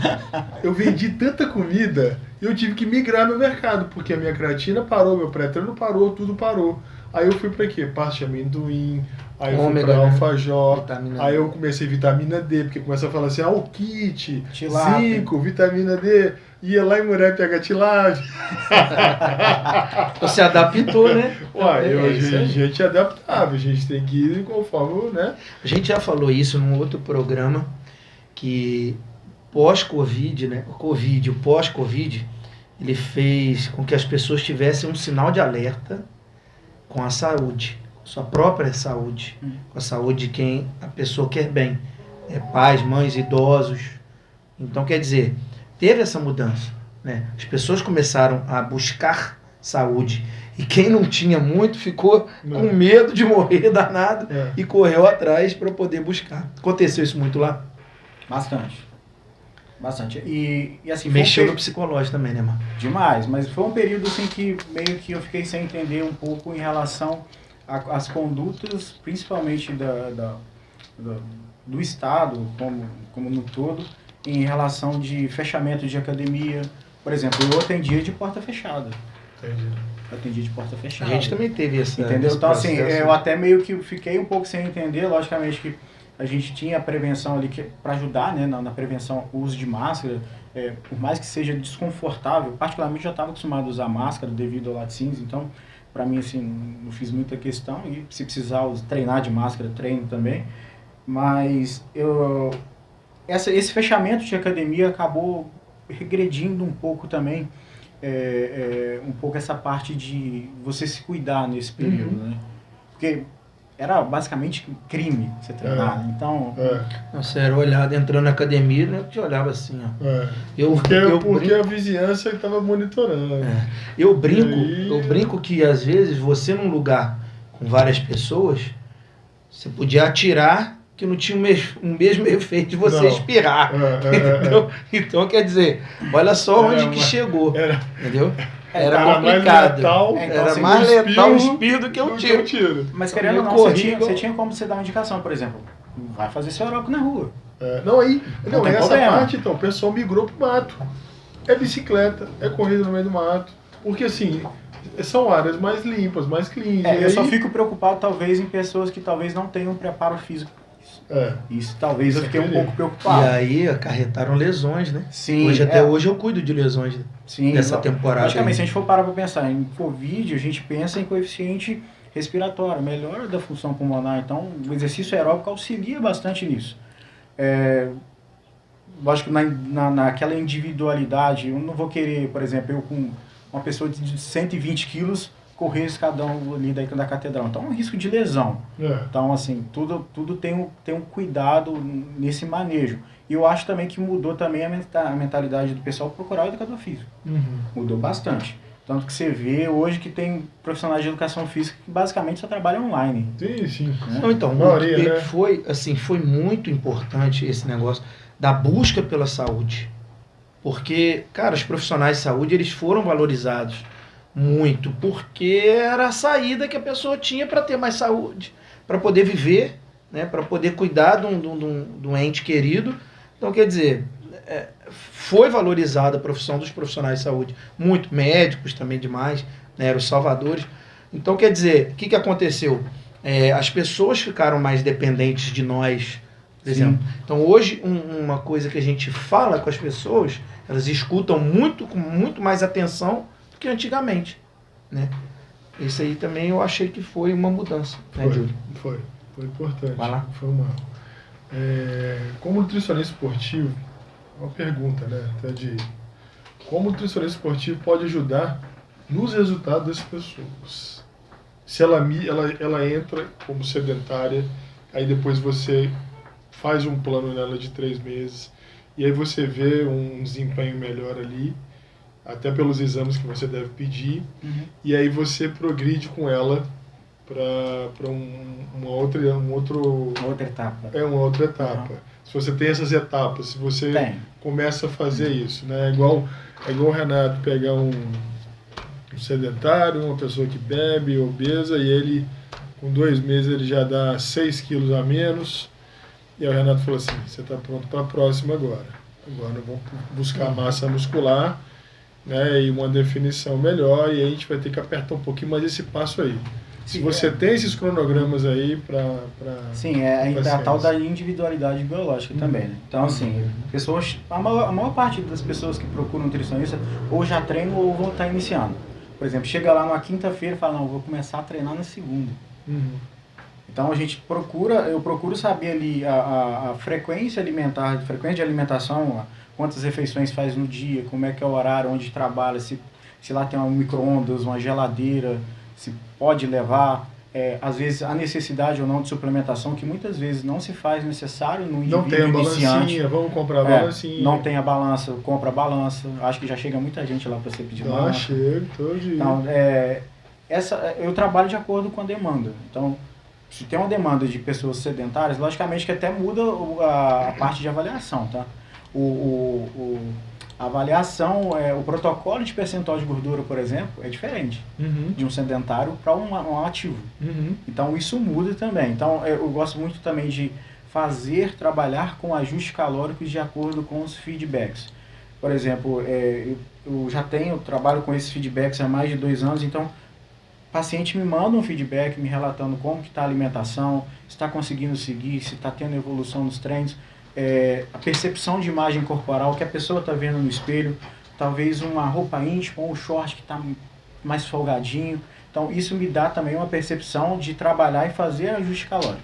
Eu vendi tanta comida e eu tive que migrar meu mercado, porque a minha creatina parou, meu pré-treino parou, tudo parou. Aí eu fui para quê? Pasta de amendoim, aí eu fui para alfajor, aí eu comecei vitamina D, porque começa a falar assim, o kit, zinco, vitamina D, ia lá em Muré pegar tilápia. Você adaptou, né? Uai, a gente é adaptável, a gente tem que ir conforme, né? A gente já falou isso num outro programa, que pós-Covid, né? O pós-Covid, ele fez com que as pessoas tivessem um sinal de alerta com a saúde, sua própria saúde, com a saúde de quem a pessoa quer bem, pais, mães, idosos. Então, quer dizer, teve essa mudança, né? As pessoas começaram a buscar saúde e quem não tinha muito ficou com medo de morrer danado e correu atrás para poder buscar. Aconteceu isso muito lá? Bastante. E assim, mexeu no psicológico também, né, mano? Demais, mas foi um período assim que meio que eu fiquei sem entender um pouco em relação às condutas, principalmente do Estado, como no todo, em relação de fechamento de academia. Por exemplo, eu atendia de porta fechada. Entendi. Eu atendia de porta fechada. A gente também teve essa. Entendeu? Então, assim, eu até meio que fiquei um pouco sem entender, logicamente que a gente tinha a prevenção ali para ajudar, né, na prevenção, o uso de máscara, por mais que seja desconfortável, particularmente eu já estava acostumado a usar máscara devido ao laticínios, então para mim assim, não fiz muita questão, e se precisar treinar de máscara, treino também, mas esse fechamento de academia acabou regredindo um pouco também, um pouco essa parte de você se cuidar nesse período, né? Porque era basicamente crime você treinar, então... Nossa, era olhado, entrando na academia, né, te olhava assim, ó. Porque a vizinhança estava monitorando. Eu brinco que às vezes você num lugar com várias pessoas, você podia atirar que não tinha o mesmo efeito de você espirrar. Então, quer dizer, olha só onde que chegou, entendeu? Era complicado. Era mais letal o espirro do que o tiro. Mas querendo ou não, você tinha como você dar uma indicação, por exemplo, vai fazer seu aeróbico na rua. Essa parte, então, o pessoal migrou pro mato. É bicicleta, é corrida no meio do mato. Porque, assim, são áreas mais limpas, mais clean. Eu só fico preocupado, talvez, em pessoas que talvez não tenham preparo físico. Isso talvez eu fiquei um pouco preocupado. E aí acarretaram lesões, né? Sim. Hoje eu cuido de lesões dessa temporada. Praticamente, se a gente for parar para pensar em Covid, a gente pensa em coeficiente respiratório, melhora da função pulmonar. Então, o exercício aeróbico auxilia bastante nisso. Lógico que naquela individualidade, eu não vou querer, por exemplo, eu com uma pessoa de 120 quilos correr escadão ali da catedral. Então é um risco de lesão. Então, assim, tudo tem um cuidado nesse manejo. E eu acho também que mudou também a mentalidade do pessoal procurar o educador físico. Mudou bastante. Tanto que você vê hoje que tem profissionais de educação física que basicamente só trabalham online. Sim. Né? Então, foi muito importante esse negócio da busca pela saúde. Porque, cara, os profissionais de saúde, eles foram valorizados muito, porque era a saída que a pessoa tinha para ter mais saúde, para poder viver, né, para poder cuidar de um ente querido. Então, quer dizer, foi valorizada a profissão dos profissionais de saúde, muito, médicos também demais, né, eram os salvadores. Então, quer dizer, o que aconteceu? As pessoas ficaram mais dependentes de nós, por exemplo. Então, hoje, uma coisa que a gente fala com as pessoas, elas escutam com muito mais atenção que antigamente, né? Isso aí também eu achei que foi uma mudança, né, Júlio? Foi importante. Vai lá. Foi uma... como nutricionista esportivo, uma pergunta, né? Como o nutricionista esportivo pode ajudar nos resultados das pessoas? Se ela entra como sedentária, aí depois você faz um plano nela de 3 meses, e aí você vê um desempenho melhor ali, até pelos exames que você deve pedir, e aí você progride com ela para uma outra etapa. Uma outra etapa. Se você tem essas etapas, se você começa a fazer isso, né? É igual o Renato pegar um sedentário, uma pessoa que bebe, obesa, e ele, com 2 meses, ele já dá 6 quilos a menos, e aí o Renato falou assim, você está pronto para a próxima agora. Agora vamos buscar massa muscular, né, e uma definição melhor, e aí a gente vai ter que apertar um pouquinho mais esse passo aí. Se você tem esses cronogramas aí para... Sim, é a tal da individualidade biológica também, né? Então, assim, pessoas, a maior parte das pessoas que procuram nutricionista ou já treinam ou vão estar iniciando. Por exemplo, chega lá numa quinta-feira e fala, não, eu vou começar a treinar na segunda. Então eu procuro saber ali a frequência alimentar, frequência de alimentação, quantas refeições faz no dia, como é que é o horário, onde trabalha, se lá tem um micro-ondas, uma geladeira, se pode levar, às vezes a necessidade ou não de suplementação, que muitas vezes não se faz necessário no indivíduo iniciante. Não tem a balancinha, vamos comprar a balancinha. Não tem a balança, compra a balança. Acho que já chega muita gente lá para você pedir balança. Chega, todo dia. Então, eu trabalho de acordo com a demanda. Então, se tem uma demanda de pessoas sedentárias, logicamente que até muda a parte de avaliação, tá? A avaliação, o protocolo de percentual de gordura, por exemplo, é diferente de um sedentário para um ativo. Então, isso muda também. Então, eu gosto muito também de trabalhar com ajustes calóricos de acordo com os feedbacks. Por exemplo, eu já trabalho com esses feedbacks há mais de 2 anos, então o paciente me manda um feedback me relatando como que está a alimentação, se está conseguindo seguir, se está tendo evolução nos treinos, a percepção de imagem corporal que a pessoa está vendo no espelho, talvez uma roupa íntima ou um short que está mais folgadinho. Então isso me dá também uma percepção de trabalhar e fazer ajuste calórico.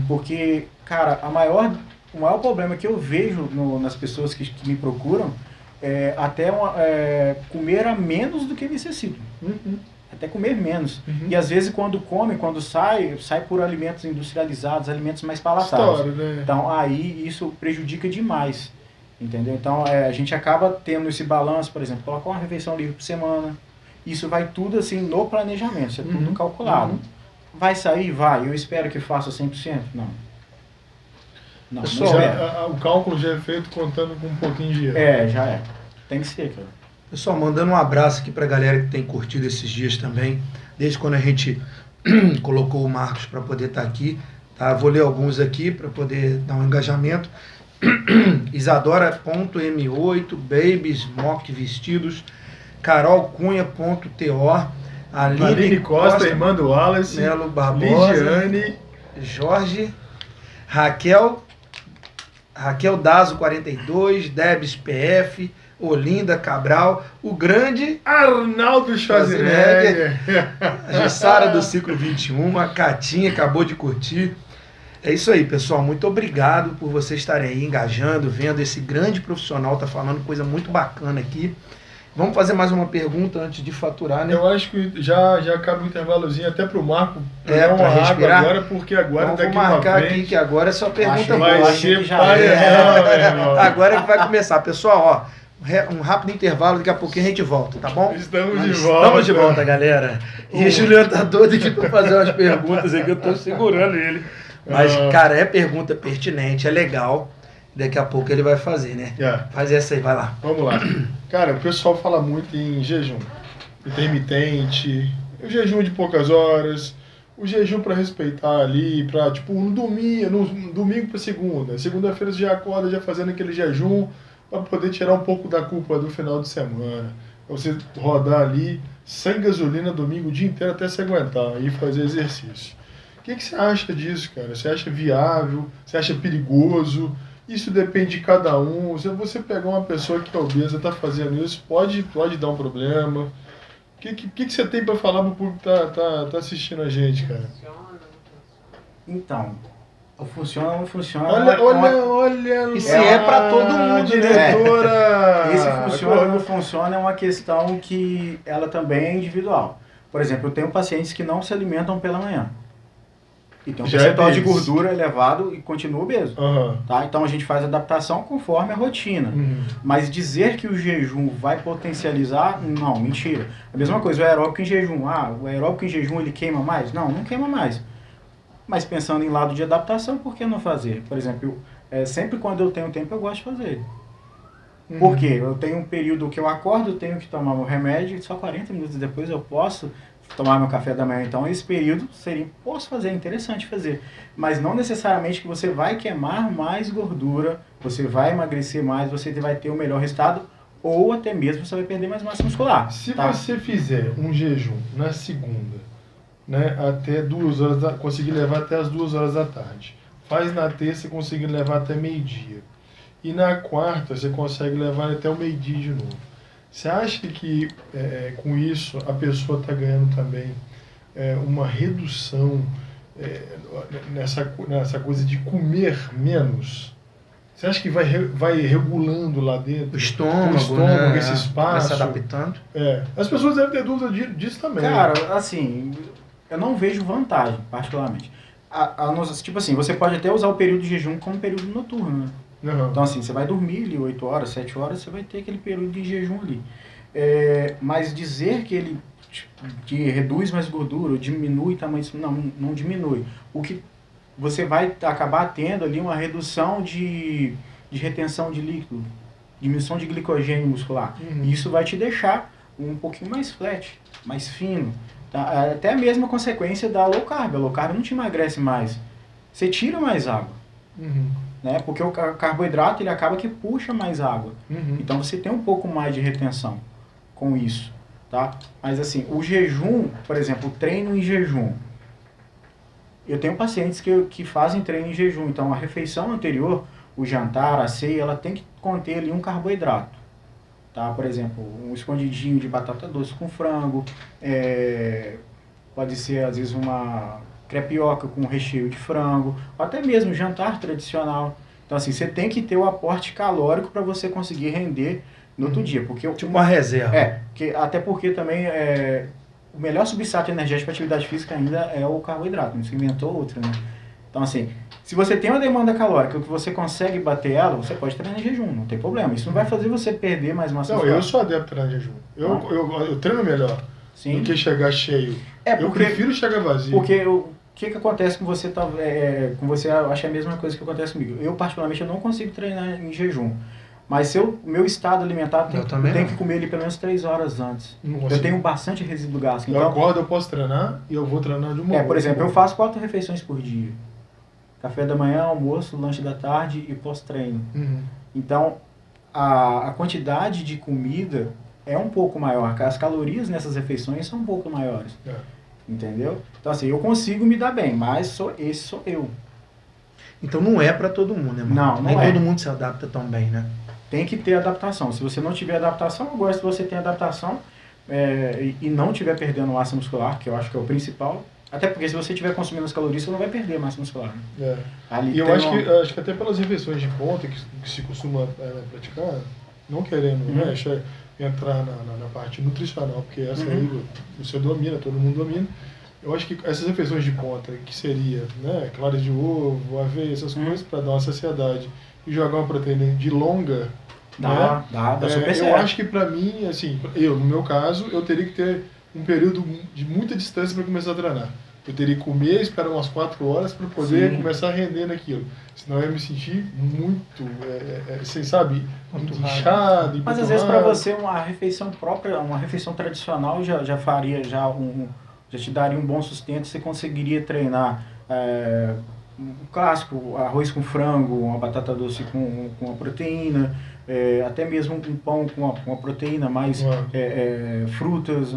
Porque, cara, o maior problema que eu vejo nas pessoas que me procuram é até comer a menos do que necessitam. Até comer menos. E às vezes quando sai por alimentos industrializados, alimentos mais palatáveis. Né? Então aí isso prejudica demais. Entendeu? Então a gente acaba tendo esse balanço, por exemplo, colocar uma refeição livre por semana. Isso vai tudo assim no planejamento, isso é tudo calculado. Vai sair? Vai. Eu espero que faça 100%? Não. Pessoal, o cálculo já é feito contando com um pouquinho de erro. Já é. Tem que ser, cara. Pessoal, mandando um abraço aqui para a galera que tem curtido esses dias também, desde quando a gente colocou o Marcos para poder estar aqui, tá? Vou ler alguns aqui para poder dar um engajamento. Isadora.m8, Babies, Mock Vestidos, Carol.Cunha.to, Aline Costa, irmã do Wallace, Melo Barbosa, Ligiane, Jorge, Raquel Dazo 42, Debs PF, Olinda Cabral, o grande Arnaldo Schwarzenegger, a Jussara do Ciclo 21, a Catinha acabou de curtir. É isso aí, pessoal. Muito obrigado por vocês estarem aí engajando, vendo esse grande profissional, tá falando coisa muito bacana aqui. Vamos fazer mais uma pergunta antes de faturar, né? Eu acho que já acaba um intervalozinho até pro Marco para respirar agora, porque agora então, daqui vou marcar pra frente, aqui que agora é só pergunta boa. Vai ser agora é que vai começar. Pessoal, um rápido intervalo, daqui a pouquinho a gente volta, tá bom? Estamos de volta, galera. E o Juliano tá doido aqui para fazer umas perguntas aqui, eu tô segurando ele. Mas, cara, é pergunta pertinente, é legal. Daqui a pouco ele vai fazer, né? Faz essa aí, vai lá. Vamos lá. Cara, o pessoal fala muito em jejum intermitente, o jejum de poucas horas, o jejum para respeitar ali, para tipo no domingo para segunda-feira você já acorda já fazendo aquele jejum para poder tirar um pouco da culpa do final de semana. Pra você rodar ali sem gasolina domingo o dia inteiro até se aguentar e fazer exercício. O que você acha disso, cara? Você acha viável? Você acha perigoso? Isso depende de cada um. Se você pegar uma pessoa que é obesa e está fazendo isso, pode dar um problema. O que você tem para falar para o público que tá assistindo a gente, cara? Então, funciona ou não funciona? Olha. Isso é para todo mundo, diretora. Esse funciona ou não funciona é uma questão que ela também é individual. Por exemplo, eu tenho pacientes que não se alimentam pela manhã. E tem um percentual de gordura elevado e continua obeso. Tá? Então a gente faz adaptação conforme a rotina. Mas dizer que o jejum vai potencializar, não, mentira. A mesma coisa, o aeróbico em jejum. O aeróbico em jejum ele queima mais? Não queima mais. Mas pensando em lado de adaptação, por que não fazer? Por exemplo, sempre quando eu tenho tempo eu gosto de fazer. Por quê? Eu tenho um período que eu acordo, tenho que tomar meu remédio e só 40 minutos depois eu posso tomar meu café da manhã. Então esse período posso fazer, é interessante fazer, mas não necessariamente que você vai queimar mais gordura, você vai emagrecer mais, você vai ter o melhor resultado, ou até mesmo você vai perder mais massa muscular. Se você fizer um jejum na segunda, né, até 2 horas, conseguir levar até as 2 horas da tarde. Faz na terça e consegue levar até meio-dia. E na quarta você consegue levar até o meio-dia de novo. Você acha que com isso a pessoa está ganhando também uma redução nessa coisa de comer menos? Você acha que vai regulando lá dentro? O estômago, né? Esse espaço? Vai se adaptando? As pessoas devem ter dúvida disso também. Cara, assim, eu não vejo vantagem, particularmente. Tipo assim, você pode até usar o período de jejum como período noturno, né? Uhum. Então, assim, você vai dormir ali 8 horas, 7 horas, você vai ter aquele período de jejum ali. Mas dizer que ele que reduz mais gordura, ou diminui tamanho, não diminui. O que você vai acabar tendo ali uma redução de retenção de líquido, diminuição de glicogênio muscular. Uhum. E isso vai te deixar um pouquinho mais flat, mais fino. Tá? Até a mesma consequência da low carb. A low carb não te emagrece mais. Você tira mais água. Uhum. Né? Porque o carboidrato ele acaba que puxa mais água. Uhum. Então você tem um pouco mais de retenção com isso. Tá? Mas assim, o jejum, por exemplo, o treino em jejum. Eu tenho pacientes que fazem treino em jejum. Então a refeição anterior, o jantar, a ceia, ela tem que conter ali um carboidrato. Tá? Por exemplo, um escondidinho de batata doce com frango. Pode ser às vezes uma crepioca com recheio de frango, ou até mesmo jantar tradicional. Então assim, você tem que ter o aporte calórico para você conseguir render no outro dia. Porque tipo uma reserva. Até porque também o melhor substrato energético para atividade física ainda é o carboidrato, não se inventou outro, né? Então assim, se você tem uma demanda calórica que você consegue bater ela, você pode treinar em jejum, não tem problema. Isso não vai fazer você perder mais massa muscular. Não, eu sou adepto a treinar em jejum. Eu treino melhor. Sim. Do que chegar cheio. Eu prefiro chegar vazio. Porque o que acontece com você, com você, eu acho a mesma coisa que acontece comigo. Eu, particularmente, eu não consigo treinar em jejum. Mas se meu estado alimentar tem que comer ele pelo menos 3 horas antes. Eu tenho bastante resíduo gástrico. Eu acordo, eu posso treinar e eu vou treinar de uma hora. Por exemplo, eu faço 4 refeições por dia. Café da manhã, almoço, lanche da tarde e pós-treino. Uhum. Então, a quantidade de comida é um pouco maior. As calorias nessas refeições são um pouco maiores. Entendeu? Então, assim, eu consigo me dar bem, mas esse sou eu. Então não é para todo mundo, né, mano? Não Nem é. todo mundo se adapta tão bem, né? Tem que ter adaptação. Se você não tiver adaptação, eu gosto que você tenha adaptação e não estiver perdendo massa muscular, que eu acho que é o principal. Até porque se você estiver consumindo as calorias, você não vai perder massa muscular. Né? E eu acho que até pelas refeições de ponta que se costuma praticar, não querendo entrar na parte nutricional, porque essa aí você domina, todo mundo domina. Eu acho que essas refeições de ponta, que seria claras de ovo, aveia, essas coisas, para dar uma saciedade, e jogar uma proteína de longa, dá super certo. Eu acho que para mim, assim, no meu caso, eu teria que ter um período de muita distância para começar a treinar. Eu teria que comer, esperar umas 4 horas para poder começar a render naquilo. Senão eu ia me sentir muito, muito inchado. Mas às vezes para você uma refeição própria, uma refeição tradicional já faria, já te daria um bom sustento, você conseguiria treinar o clássico, arroz com frango, uma batata doce com uma proteína, até mesmo um pão com uma proteína, mais frutas.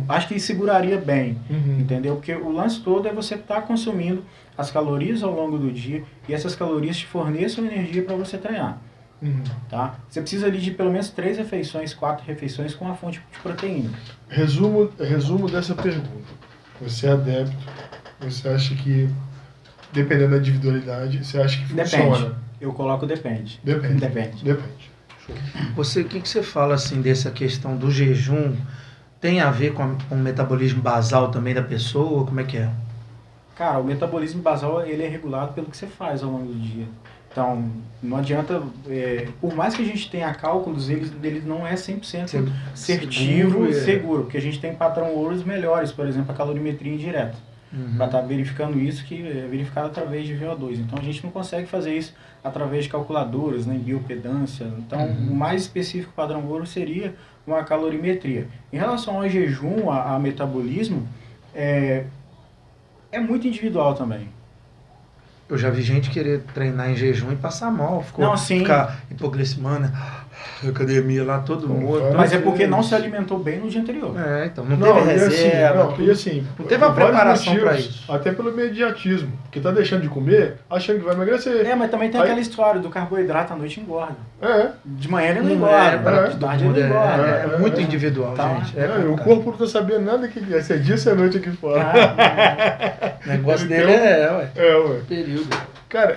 Acho que seguraria bem, entendeu? Porque o lance todo é você estar consumindo as calorias ao longo do dia e essas calorias te forneçam energia para você treinar. Tá? Você precisa ali de pelo menos 3 refeições, 4 refeições com uma fonte de proteína. Resumo dessa pergunta. Você é adepto, você acha que, dependendo da individualidade, você acha que funciona? Depende. Eu coloco depende. Depende. Show. O que você fala assim dessa questão do jejum? Tem a ver com o metabolismo basal também da pessoa? Como é que é? Cara, o metabolismo basal ele é regulado pelo que você faz ao longo do dia. Então, não adianta, por mais que a gente tenha cálculos, ele não é 100% assertivo e seguro, porque a gente tem padrão ouros melhores, por exemplo, a calorimetria indireta. Para estar verificando isso, que é verificado através de VO2. Então, a gente não consegue fazer isso através de calculadoras, né, biopedância. Então, o mais específico padrão ouro seria uma calorimetria. Em relação ao jejum, a metabolismo, é muito individual também. Eu já vi gente querer treinar em jejum e passar mal. Ficar hipoglicemia, né? Academia lá, todo mundo. Mas é porque não se alimentou bem no dia anterior. Então não teve reserva. Não teve a preparação para isso. Até pelo imediatismo. Porque tá deixando de comer, achando que vai emagrecer. Mas também tem aquela história do carboidrato à noite engorda. De manhã ele não engorda. De tarde ele engorda. É muito individual, gente. O corpo não tá sabendo nada que é. Se é dia, se é noite aqui fora. O negócio dele ué. Período. Cara,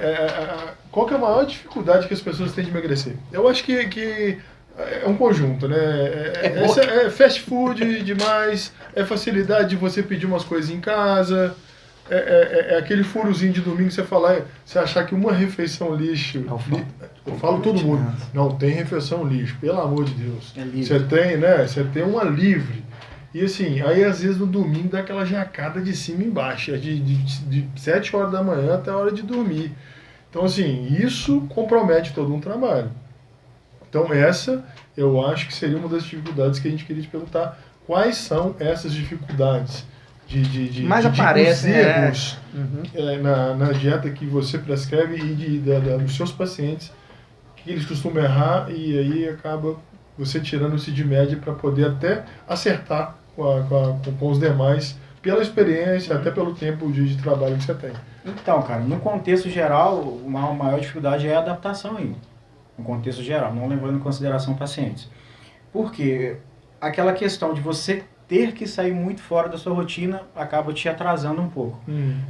qual que é a maior dificuldade que as pessoas têm de emagrecer? Eu acho que é um conjunto, né? É fast food demais, é facilidade de você pedir umas coisas em casa, é aquele furozinho de domingo que você achar que uma refeição lixo... Eu falo todo mundo, não tem refeição lixo, pelo amor de Deus. Você tem, né? Você tem uma livre. E assim, aí às vezes no domingo dá aquela jacada de cima e embaixo, de 7 horas da manhã até a hora de dormir. Então assim, isso compromete todo um trabalho. Então essa, eu acho que seria uma das dificuldades que a gente queria te perguntar. Quais são essas dificuldades de erros na dieta que você prescreve e dos seus pacientes, que eles costumam errar e aí acaba você tirando isso de média para poder até acertar com os demais, pela experiência, até pelo tempo de trabalho que você tem. Então, cara, no contexto geral, uma maior dificuldade é a adaptação ainda. No contexto geral, não levando em consideração pacientes. Porque aquela questão de você ter que sair muito fora da sua rotina acaba te atrasando um pouco.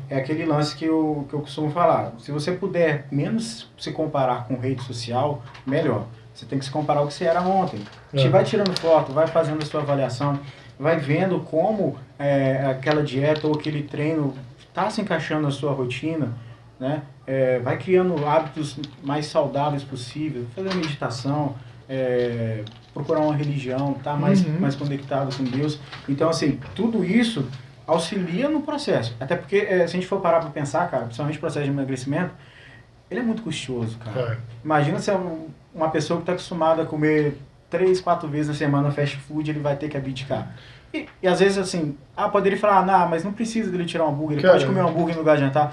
É aquele lance que eu costumo falar. Se você puder menos se comparar com rede social, melhor. Você tem que se comparar ao que você era ontem. Você vai tirando foto, vai fazendo a sua avaliação, vai vendo como aquela dieta ou aquele treino está se encaixando na sua rotina, né? Vai criando hábitos mais saudáveis possível, fazer meditação, procurar uma religião, estar mais conectado com Deus. Então, assim, tudo isso auxilia no processo. Até porque, se a gente for parar para pensar, cara, principalmente o processo de emagrecimento, ele é muito custoso, cara. Imagina se uma pessoa que está acostumada a comer 3, 4 vezes na semana fast food, ele vai ter que abdicar. E às vezes assim, poderia falar, não, mas não precisa dele tirar um hambúrguer, ele pode comer um hambúrguer no lugar de jantar.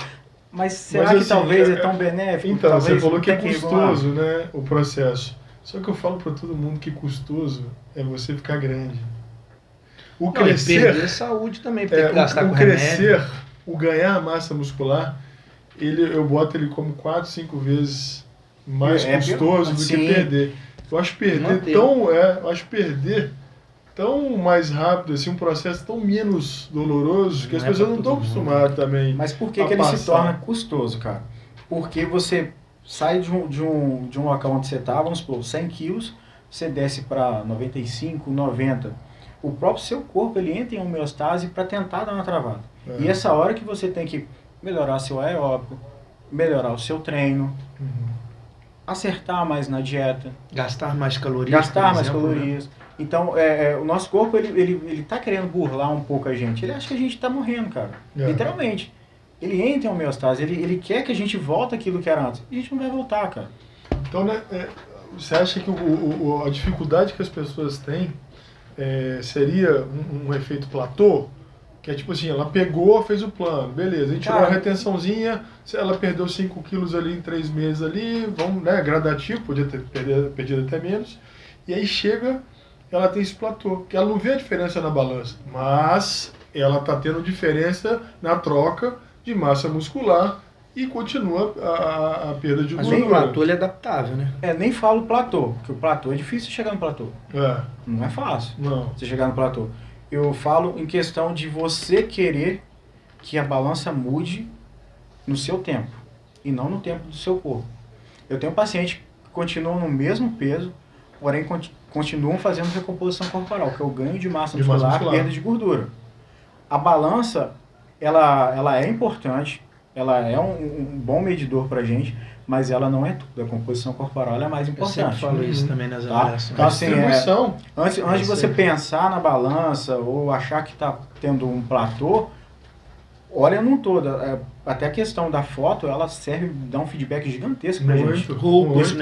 Mas será que assim, talvez é tão benéfico? Então, talvez você falou que é custoso, né, o processo. Só que eu falo para todo mundo que custoso é você ficar grande. O crescer... perder saúde também, porque tem que gastar com remédio. O ganhar massa muscular, eu boto ele como 4, 5 vezes mais custoso do que perder. Eu acho perder tão mais rápido, assim, um processo tão menos doloroso que as pessoas não estão acostumadas também. Mas por que ele se torna custoso, cara? Porque você sai de um local onde você está, vamos supor, 100 quilos, você desce para 95, 90. O próprio seu corpo, ele entra em homeostase para tentar dar uma travada. E essa hora que você tem que melhorar seu aeróbico, melhorar o seu treino, acertar mais na dieta. Gastar mais calorias. Então, o nosso corpo, ele tá querendo burlar um pouco a gente. Ele acha que a gente tá morrendo, cara. Literalmente. Ele entra em homeostase, ele quer que a gente volte aquilo que era antes. E a gente não vai voltar, cara. Então, né, você acha que a dificuldade que as pessoas têm seria um efeito platô? Que é tipo assim, ela pegou, fez o plano, beleza, a gente tirou a retençãozinha, ela perdeu 5 quilos ali em 3 meses ali, vamos, né, gradativo, podia ter perdido até menos, e aí chega, ela tem esse platô, que ela não vê a diferença na balança, mas ela está tendo diferença na troca de massa muscular e continua a perda de gordura. Mas o platô ele é adaptável, né? Nem falo platô, porque o platô é difícil chegar no platô. Não é fácil você chegar no platô. Eu falo em questão de você querer que a balança mude no seu tempo e não no tempo do seu corpo. Eu tenho pacientes que continuam no mesmo peso, porém continuam fazendo recomposição corporal, que é o ganho de massa muscular, perda de gordura. A balança, ela é importante, ela é um bom medidor pra gente, mas ela não é tudo. A composição corporal ela é mais importante. Eu sempre falo isso também nas avaliações. Então, assim, antes de você pensar na balança ou achar que está tendo um platô, olha num todo. Até a questão da foto, ela serve, dá um feedback gigantesco pra gente. Roupas,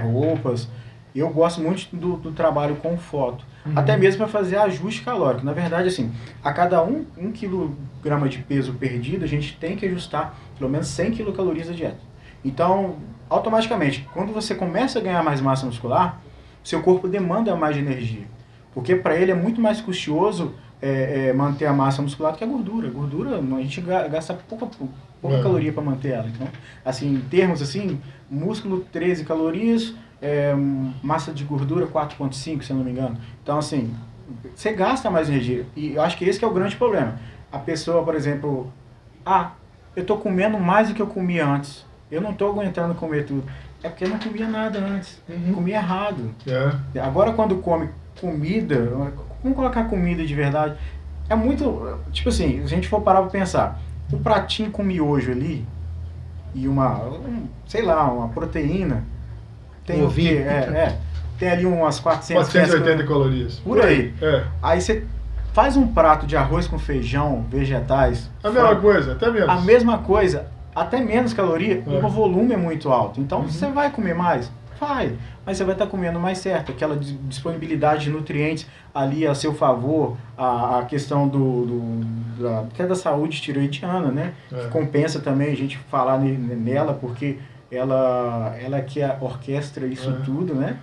roupas. Eu gosto muito do trabalho com foto. Até mesmo para fazer ajuste calórico. Na verdade, assim, a cada 1 quilograma de peso perdido, a gente tem que ajustar pelo menos 100 quilocalorias da dieta. Então, automaticamente, quando você começa a ganhar mais massa muscular, seu corpo demanda mais de energia. Porque para ele é muito mais custoso manter a massa muscular do que a gordura. A gordura, a gente gasta pouca caloria para manter ela. Então, assim, em termos assim, músculo 13 calorias, massa de gordura 4,5, se eu não me engano. Então, assim, você gasta mais energia. E eu acho que esse que é o grande problema. A pessoa, por exemplo, eu estou comendo mais do que eu comia antes. Eu não estou aguentando comer tudo. É porque eu não comia nada antes. Comia errado. Agora, quando come comida, vamos colocar comida de verdade, é muito... Tipo assim, se a gente for parar para pensar, um pratinho com miojo ali e sei lá, uma proteína, tem o quê? Tem ali umas 480 calorias. Por aí. Aí você faz um prato de arroz com feijão, vegetais. A mesma coisa, até menos. A mesma coisa, até menos caloria, e o volume é muito alto. Então você vai comer mais? Vai. Mas você vai estar comendo mais certo. Aquela disponibilidade de nutrientes ali a seu favor, a questão até da saúde tiroidiana, né? Que compensa também a gente falar nela, porque ela que orquestra isso tudo, né?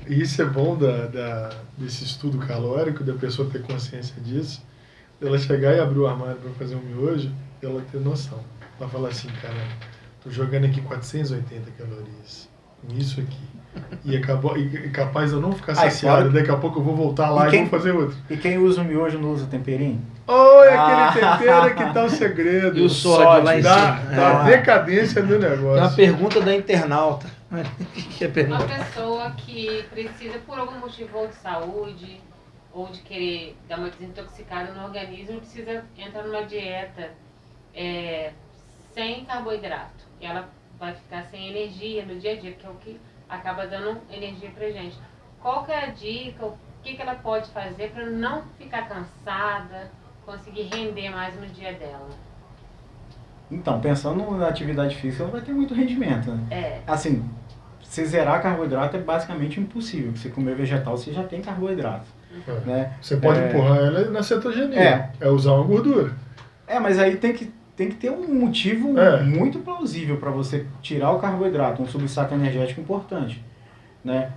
E isso é bom desse estudo calórico, da pessoa ter consciência disso, ela chegar e abrir o armário para fazer um miojo, ela ter noção. Ela fala assim, cara, tô jogando aqui 480 calorias, com isso aqui. E capaz de eu não ficar saciado, daqui a pouco eu vou voltar lá e vou fazer outro. E quem usa o miojo não usa temperinho? Aquele tempero que tá o segredo. E o sódio lá em cima. Da decadência do negócio. Tem uma pergunta da internauta. Que é uma pessoa que precisa, por algum motivo, ou de saúde, ou de querer dar uma desintoxicada no organismo, precisa entrar numa dieta sem carboidrato. E ela vai ficar sem energia no dia a dia, que é o que acaba dando energia pra gente. Qual que é a dica, o que ela pode fazer para não ficar cansada, conseguir render mais no dia dela? Então, pensando na atividade física, ela vai ter muito rendimento, né? Assim, se zerar carboidrato é basicamente impossível. Você comer vegetal, você já tem carboidrato. Né? Você pode empurrar ela na cetogenia. É usar uma gordura. Mas aí tem que ter um motivo muito plausível para você tirar o carboidrato, um substrato energético importante. Né?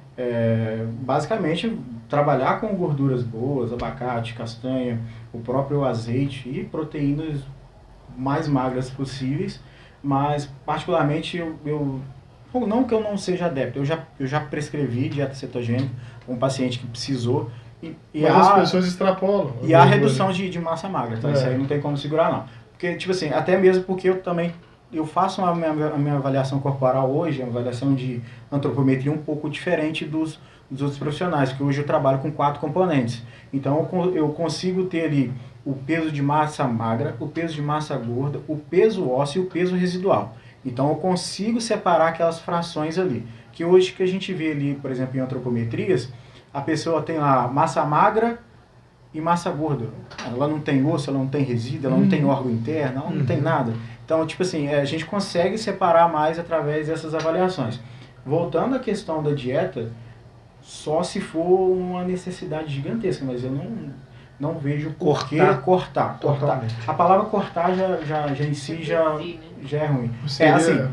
Basicamente, trabalhar com gorduras boas, abacate, castanha, o próprio azeite e proteínas mais magras possíveis, mas particularmente não que eu não seja adepto, eu já prescrevi dieta cetogênica para um paciente que precisou. Mas as pessoas extrapolam. E a redução de massa magra, tá? Isso aí não tem como segurar não. Porque, tipo assim, até mesmo porque eu faço a minha avaliação corporal hoje, uma avaliação de antropometria um pouco diferente dos outros profissionais, porque hoje eu trabalho com 4 componentes. Então eu consigo ter ali o peso de massa magra, o peso de massa gorda, o peso ósseo e o peso residual. Então eu consigo separar aquelas frações ali. Que hoje que a gente vê ali, por exemplo, em antropometrias, a pessoa tem lá massa magra e massa gorda. Ela não tem osso, ela não tem resíduo, ela não tem órgão interno, ela não tem nada. Então, tipo assim, a gente consegue separar mais através dessas avaliações. Voltando à questão da dieta, só se for uma necessidade gigantesca, mas eu não vejo por que cortar. A palavra cortar já em si já é ruim. Assim,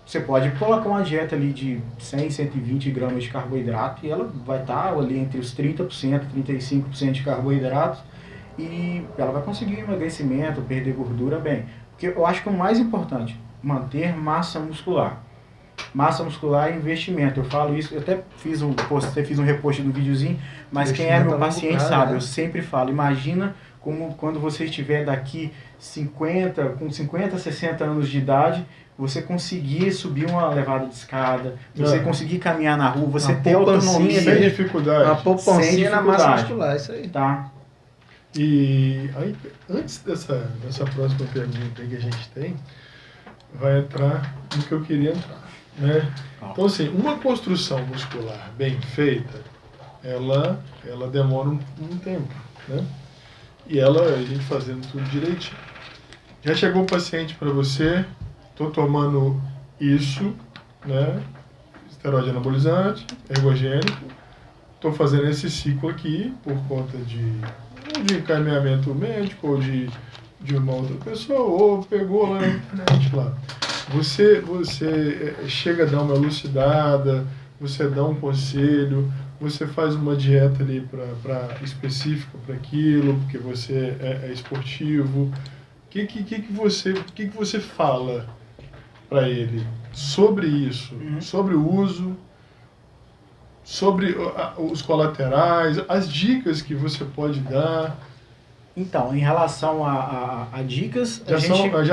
você pode colocar uma dieta ali de 100, 120 gramas de carboidrato e ela vai estar ali entre os 30%, 35% de carboidratos e ela vai conseguir emagrecimento, perder gordura bem. Porque eu acho que o mais importante, manter massa muscular. Massa muscular é investimento. Eu falo isso, eu até fiz um repost do videozinho, mas quem é meu paciente sabe, eu sempre falo, imagina como quando você estiver daqui com 50, 60 anos de idade, você conseguir subir uma levada de escada, você conseguir caminhar na rua, você ter autonomia. Sem dificuldade. Uma poupancinha na massa muscular, isso aí. Tá. E aí, antes dessa próxima pergunta que a gente tem, vai entrar no que eu queria entrar. Né? Então, assim, uma construção muscular bem feita, ela demora um tempo. Né? E a gente fazendo tudo direitinho. Já chegou um paciente para você, estou tomando isso, né? esteroide anabolizante, ergogênico, estou fazendo esse ciclo aqui por conta de encaminhamento médico ou de uma outra pessoa, ou pegou lá na internet lá. Você chega a dar uma elucidada, você dá um conselho, você faz uma dieta ali específica para aquilo, porque você é esportivo. O que você fala para ele sobre isso, sobre o uso, sobre os colaterais, as dicas que você pode dar? Então, em relação a dicas... Já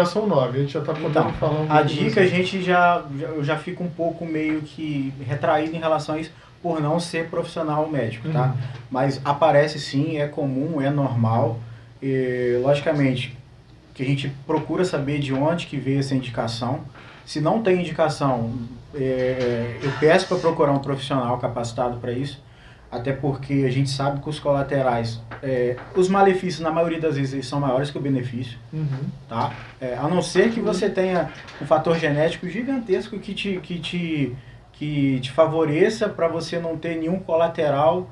são 9, a gente já está podendo falar um pouco. A dica, a gente eu já fica um pouco meio que retraído em relação a isso, por não ser profissional médico, tá? Mas aparece sim, é comum, é normal. E, logicamente, que a gente procura saber de onde que veio essa indicação. Se não tem indicação, eu peço para procurar um profissional capacitado para isso. Até porque a gente sabe que os colaterais, os malefícios, na maioria das vezes, eles são maiores que o benefício, tá? A não ser que você tenha um fator genético gigantesco que te favoreça para você não ter nenhum colateral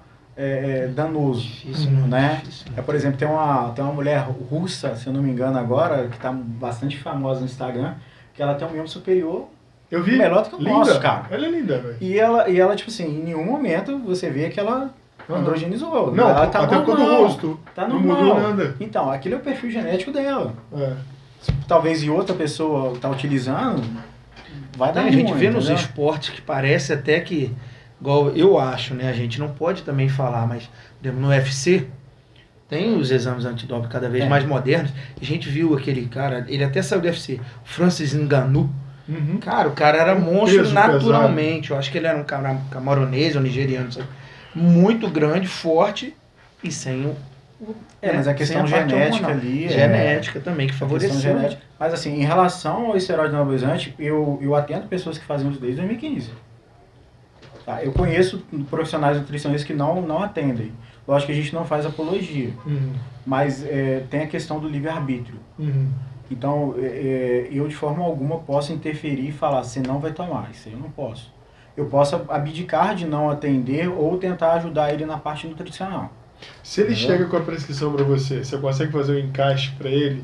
danoso, Difícil, né? Difícil. Por exemplo, tem uma mulher russa, se eu não me engano agora, que está bastante famosa no Instagram, que ela tem um membro superior. Eu vi. Melhor do que o nosso, cara. Ela é linda, velho. E ela, tipo assim, em nenhum momento você vê que ela androgenizou. Não, ela tá até normal, quando o rosto tá não normal. mudou nada. Então, aquele é o perfil genético dela. É. Talvez e outra pessoa tá utilizando, vai dar A gente ruim, vê nos entendeu? esportes que parece até que, igual eu acho, né? A gente não pode também falar, mas por exemplo, no UFC tem os exames antidoping cada vez mais modernos. A gente viu aquele cara, ele até saiu do UFC, Francis Ngannou. Cara, o cara era monstro peso naturalmente. Eu acho que ele era um camaronês ou nigeriano, sabe? Muito grande, forte e sem o... Mas a questão sem a parte genética hormonal. ali... Genética também, que favoreceu. Genética. Mas assim, em relação ao esteroide anabolizante, eu atendo pessoas que fazem uso desde 2015. Tá? Eu conheço profissionais nutricionistas que não atendem. Lógico que a gente não faz apologia. Mas tem a questão do livre-arbítrio. Então, eu de forma alguma posso interferir e falar, você não vai tomar, isso aí eu não posso. Eu posso abdicar de não atender ou tentar ajudar ele na parte nutricional. Se ele chega com a prescrição para você, você consegue fazer um encaixe para ele,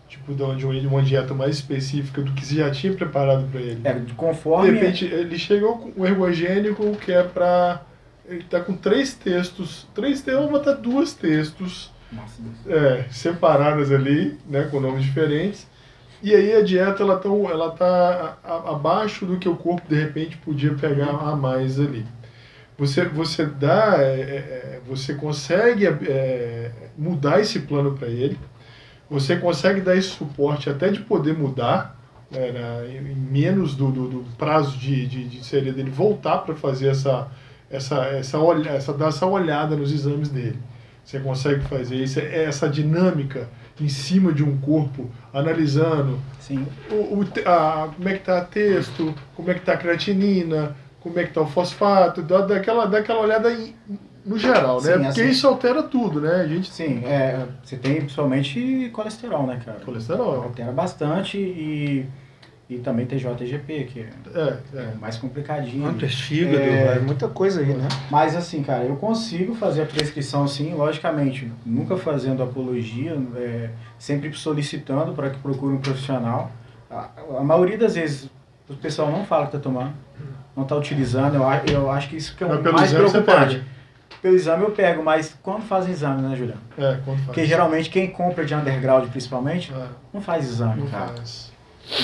tipo de uma dieta mais específica do que você já tinha preparado para ele? Conforme... De repente, ele chegou com um ergogênico que é para... Ele tá com 3 textos, vamos botar 2 textos, separadas ali, né, com nomes diferentes, e aí a dieta ela tá abaixo do que o corpo de repente podia pegar a mais ali. Você consegue mudar esse plano para ele, você consegue dar esse suporte até de poder mudar, em menos do prazo de seria dele voltar para fazer dar essa olhada nos exames dele. Você consegue fazer isso, essa dinâmica em cima de um corpo, analisando como é que está o texto, como é que está a creatinina, como é que está o fosfato, daquela olhada no geral, né? Porque assim, isso altera tudo, né? A gente... Sim, você tem principalmente colesterol, né, cara? Colesterol. Altera bastante e também TJGP, que é mais complicadinho. Fígado, muita coisa aí, né? Mas assim, cara, eu consigo fazer a prescrição sim, logicamente, nunca fazendo apologia, sempre solicitando para que procure um profissional. A maioria das vezes o pessoal não fala que está tomando, não está utilizando, eu acho que isso que é o mais preocupante. Pelo exame eu pego, mas quando fazem exame, né, Juliano? Quando faz. Porque geralmente quem compra de underground, principalmente, não faz exame, não cara. Faz.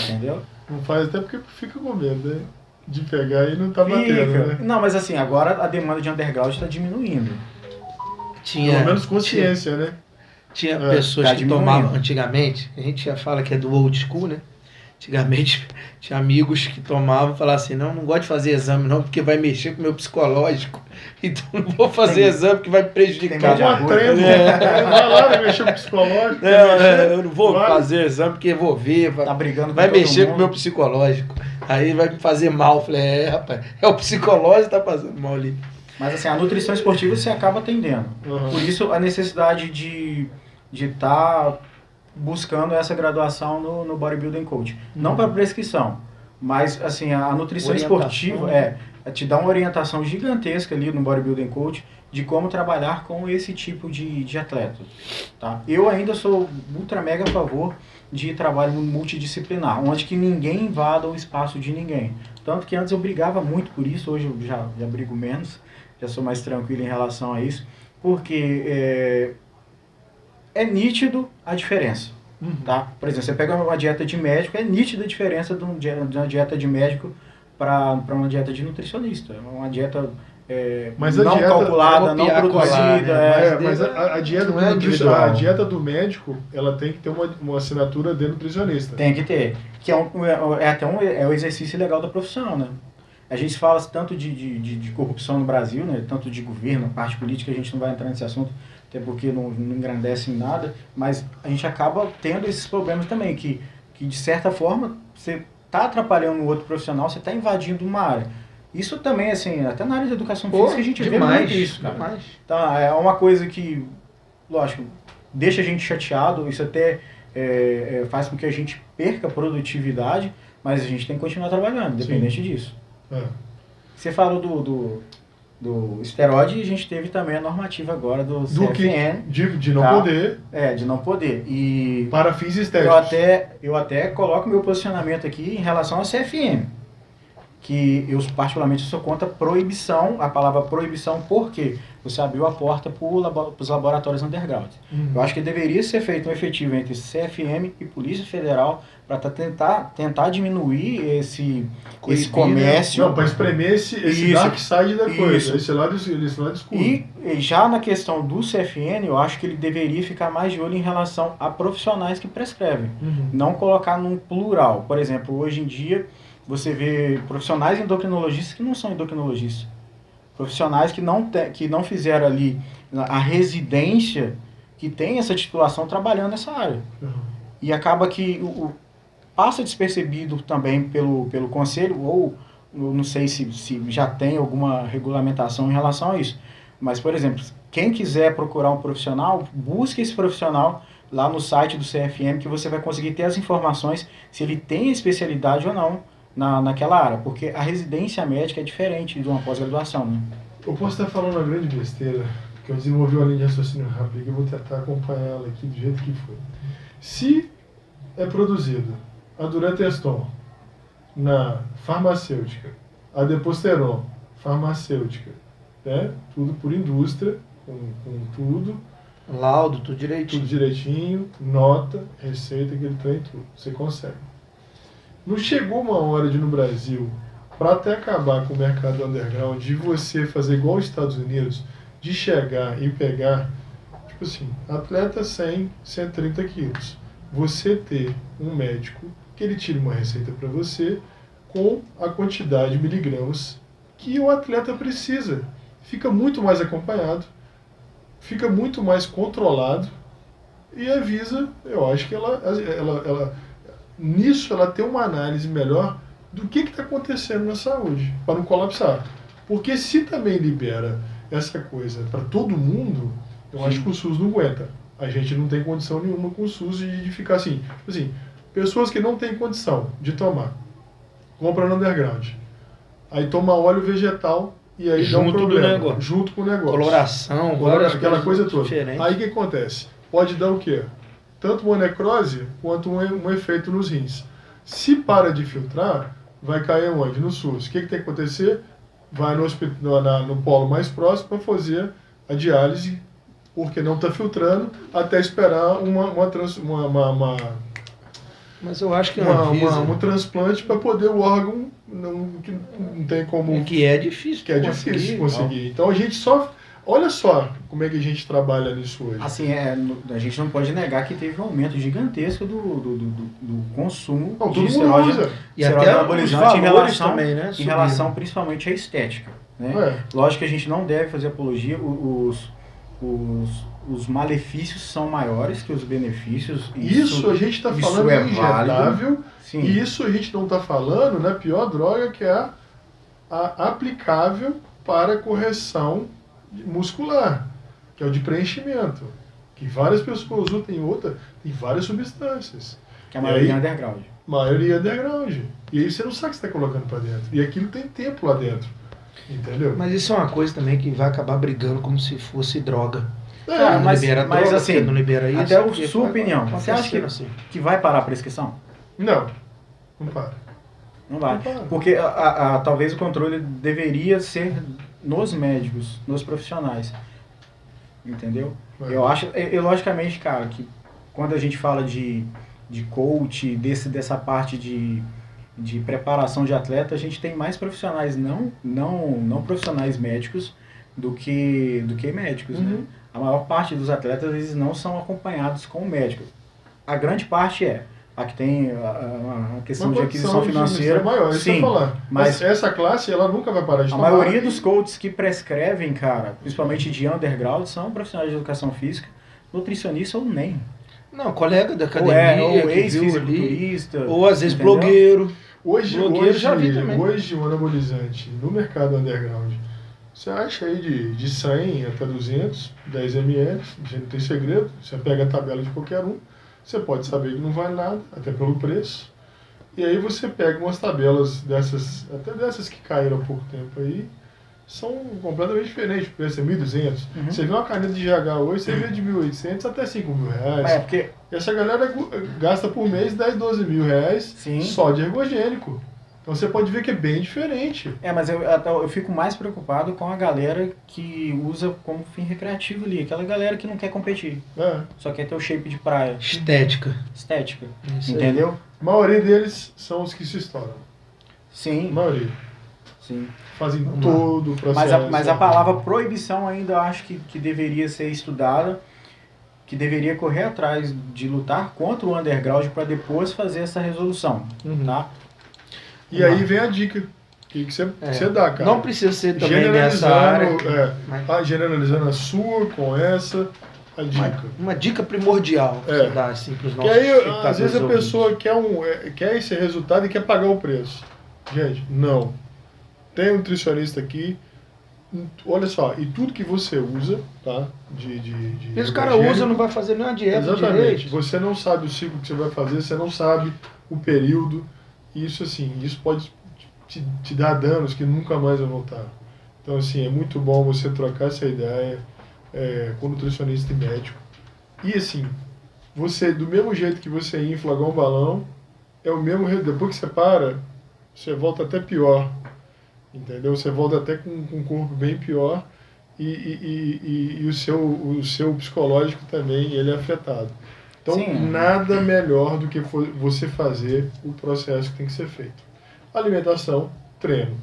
Entendeu? Não faz até porque fica com medo, né? De pegar e não tá batendo, né? Não, mas assim, agora a demanda de underground está diminuindo. Pelo menos consciência, né? Tinha pessoas que tomavam antigamente, a gente já fala que é do old school, né? Antigamente tinha amigos que tomavam e falavam assim, não gosto de fazer exame não, porque vai mexer com o meu psicológico. Então não vou fazer exame porque vai me prejudicar. Vai lá, vai mexer com o psicológico. Eu não vou fazer exame porque vou ver, tá brigando vai mexer com o meu psicológico. Aí vai me fazer mal. Falei, rapaz, é o psicológico que tá fazendo mal ali. Mas assim, a nutrição esportiva você acaba atendendo. Por isso a necessidade de estar buscando essa graduação no Bodybuilding Coach. Não para prescrição, Mas, assim, a nutrição esportiva te dá uma orientação gigantesca ali no Bodybuilding Coach de como trabalhar com esse tipo de atleta. Tá? Eu ainda sou ultra mega a favor de trabalho multidisciplinar, onde que ninguém invada o espaço de ninguém. Tanto que antes eu brigava muito por isso, hoje eu já brigo menos, já sou mais tranquilo em relação a isso, porque é nítido a diferença. Tá? Por exemplo, você pega uma dieta de médico, é nítida a diferença de uma dieta de médico para uma dieta de nutricionista. Uma dieta não calculada, não produzida. Né? Mas a dieta do médico, ela tem que ter uma assinatura de nutricionista. Tem que ter. Que é o exercício legal da profissão, né? A gente fala tanto de corrupção no Brasil, né? Tanto de governo, parte política, a gente não vai entrar nesse assunto, até porque não engrandece em nada, mas a gente acaba tendo esses problemas também, que de certa forma você está atrapalhando o outro profissional, você está invadindo uma área. Isso também, assim, até na área de educação física a gente vê muito isso, cara. Demais. Então, é uma coisa que, lógico, deixa a gente chateado, isso até faz com que a gente perca produtividade, mas a gente tem que continuar trabalhando, independente disso. Você falou do esteroide, a gente teve também a normativa agora do CFN. De não poder. De não poder. E para fins estéticos. Eu até coloco meu posicionamento aqui em relação ao CFN. Que eu particularmente sou contra a palavra proibição, porque você abriu a porta para os laboratórios underground. Eu acho que deveria ser feito um efetivo entre CFM e Polícia Federal para tentar diminuir esse comércio. Não, para espremer esse dark side da coisa, esse lado escuro. E já na questão do CFN, eu acho que ele deveria ficar mais de olho em relação a profissionais que prescrevem. Não colocar num plural. Por exemplo, hoje em dia, você vê profissionais endocrinologistas que não são endocrinologistas. Profissionais que não fizeram ali a residência, que tem essa titulação trabalhando nessa área. E acaba que passa despercebido também pelo conselho, ou não sei se já tem alguma regulamentação em relação a isso. Mas, por exemplo, quem quiser procurar um profissional, busque esse profissional lá no site do CFM, que você vai conseguir ter as informações se ele tem especialidade ou não naquela área, porque a residência médica é diferente de uma pós-graduação, né? Eu posso estar falando uma grande besteira, que eu desenvolvi uma linha de raciocínio rápido, que eu vou tentar acompanhar ela aqui do jeito que foi. Se é produzido a Durateston na farmacêutica, a Deposteron farmacêutica, né? Tudo por indústria, com tudo. Laudo, tudo direitinho. Tudo direitinho, nota, receita, aquele trem, tudo. Você consegue. Não chegou uma hora no Brasil, para até acabar com o mercado underground, de você fazer igual os Estados Unidos, de chegar e pegar, tipo assim, atleta 100, 130 quilos. Você ter um médico que ele tire uma receita para você com a quantidade de miligramas que o atleta precisa. Fica muito mais acompanhado, fica muito mais controlado e a Visa, eu acho que nisso ela tem uma análise melhor do que está acontecendo na saúde, para não colapsar. Porque se também libera essa coisa para todo mundo, eu acho que o SUS não aguenta. A gente não tem condição nenhuma com o SUS de ficar assim. Tipo assim, pessoas que não têm condição de tomar, compra no underground, aí toma óleo vegetal e aí dá um problema. Junto com o negócio. Coloração, aquela coisa toda. Diferente. Aí o que acontece? Pode dar o quê? Tanto uma necrose quanto um efeito nos rins. Se para de filtrar, vai cair onde? No SUS. O que tem que acontecer? Vai no polo mais próximo para fazer a diálise, porque não está filtrando, até esperar mas eu acho que um transplante para poder o órgão que não tem como... Que é difícil. Que é difícil conseguir. Então a gente só... Olha só como é que a gente trabalha nisso hoje. Assim, a gente não pode negar que teve um aumento gigantesco do consumo de esteroide anabolizante em relação principalmente à estética. Né? Lógico que a gente não deve fazer apologia, os malefícios são maiores que os benefícios. Isso a gente está falando em injetável, e isso a gente não está falando na pior droga, que é a aplicável para correção muscular, que é o de preenchimento, que várias pessoas usam, tem várias substâncias. Que a maioria é underground. Maioria underground. E aí você não sabe o que você está colocando para dentro. E aquilo tem tempo lá dentro. Entendeu? Mas isso é uma coisa também que vai acabar brigando como se fosse droga. Mas droga, assim, não libera isso. até sua opinião, você acha que vai parar a prescrição? Não para. Não vai. Porque talvez o controle deveria ser nos médicos, nos profissionais. Entendeu? Eu acho, logicamente, cara, que quando a gente fala de coach, dessa parte de preparação de atleta, a gente tem mais profissionais não profissionais médicos do que médicos, né? A maior parte dos atletas, eles não são acompanhados com o médico. A grande parte a que tem a questão de aquisição financeira. Maior, sim, mas essa classe, ela nunca vai parar de tomar. A maioria dos coaches que prescrevem, cara, principalmente de underground, são profissionais de educação física, nutricionista ou nem. Não, colega da academia, ou ex-fisiculturista. Ou às vezes blogueiro. Hoje já vi também. Hoje o anabolizante no mercado underground, você acha aí de 100 até 200, 10 ml, não tem segredo, você pega a tabela de qualquer um, você pode saber que não vale nada, até pelo preço. E aí você pega umas tabelas dessas, até dessas que caíram há pouco tempo aí, são completamente diferentes, o preço é 1.200. Você vê uma caneta de GH hoje, você vê de 1.800 até 5.000 reais. Porque e essa galera gasta por mês 10, 12 mil reais só de ergogênico. Então você pode ver que é bem diferente. Mas eu fico mais preocupado com a galera que usa como fim recreativo ali. Aquela galera que não quer competir. Só quer ter o shape de praia. Estética. Isso entendeu? Aí. A maioria deles são os que se estouram. Sim. A maioria. Sim. Fazem todo o processo. Mas a palavra proibição ainda eu acho que deveria ser estudada, que deveria correr atrás de lutar contra o underground para depois fazer essa resolução, tá? E aí vem a dica que você dá, cara. Não precisa ser também nessa área. Generalizando a sua com essa, a dica. Uma dica primordial que você dá assim, para os nossos espectadores. Às vezes a pessoa quer esse resultado e quer pagar o preço. Gente, não. Tem um nutricionista aqui, olha só, e tudo que você usa, tá? Esse cara usa, não vai fazer nenhuma dieta. Exatamente. Direito. Você não sabe o ciclo que você vai fazer, você não sabe o período. Isso pode te dar danos que nunca mais vão voltar. Então, assim, é muito bom você trocar essa ideia com nutricionista e médico. E, assim, você, do mesmo jeito que você infla igual um balão, é o mesmo, depois que você para, você volta até pior. Entendeu? Você volta até com um corpo bem pior e o seu psicológico também ele é afetado. Então, nada melhor do que você fazer o processo que tem que ser feito. Alimentação, treino.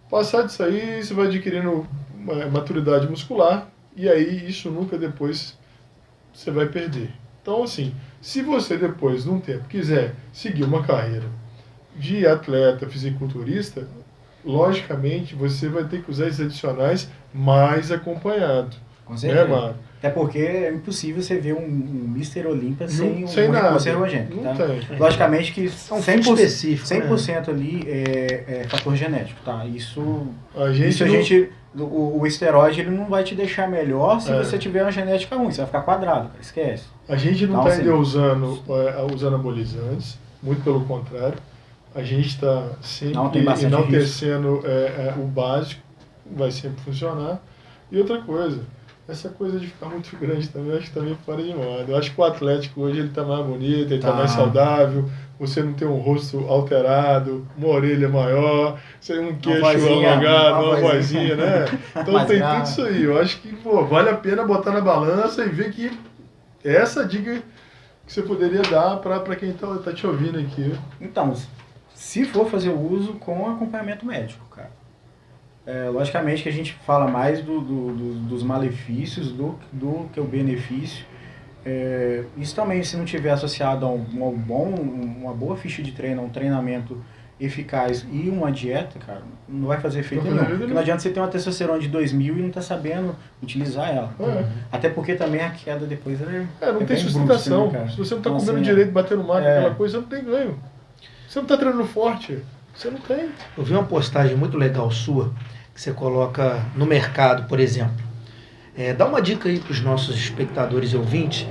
Passar disso aí, você vai adquirindo maturidade muscular e aí isso nunca depois você vai perder. Então, assim, se você depois, num tempo, quiser seguir uma carreira de atleta, fisiculturista, logicamente você vai ter que usar esses adicionais mais acompanhado. Com certeza. Até porque é impossível você ver um Mr. Olímpia sem recurso ergogênico. Tá? Logicamente que 100% ali é fator genético. Tá? O esteroide ele não vai te deixar melhor se você tiver uma genética ruim. Você vai ficar quadrado, cara. Esquece. A gente não está ainda usando os anabolizantes, muito pelo contrário. A gente está sempre enaltecendo o básico, vai sempre funcionar. E outra coisa, essa coisa de ficar muito grande também, acho que também fora de moda. Eu acho que o Atlético hoje ele está mais bonito, ele está mais saudável, você não tem um rosto alterado, uma orelha maior, você tem um queixo alongado, uma vozinha, né? Então tem tudo isso aí. Eu acho que vale a pena botar na balança e ver que é essa dica que você poderia dar para quem está te ouvindo aqui. Então, se for fazer o uso com acompanhamento médico, cara. Logicamente que a gente fala mais dos malefícios do que o benefício. Isso também, se não tiver associado a uma boa ficha de treino, um treinamento eficaz e uma dieta, cara, não vai fazer efeito nenhum. Porque não adianta você ter uma testosterona de 2.000 e não tá sabendo utilizar ela. Até porque também a queda depois não tem sustentação. Bruto, né, se você não tá comendo direito, batendo mato, aquela coisa, você não tem ganho. Você não tá treinando forte, você não tem. Eu vi uma postagem muito legal sua, que você coloca no mercado, por exemplo. Dá uma dica aí para os nossos espectadores e ouvintes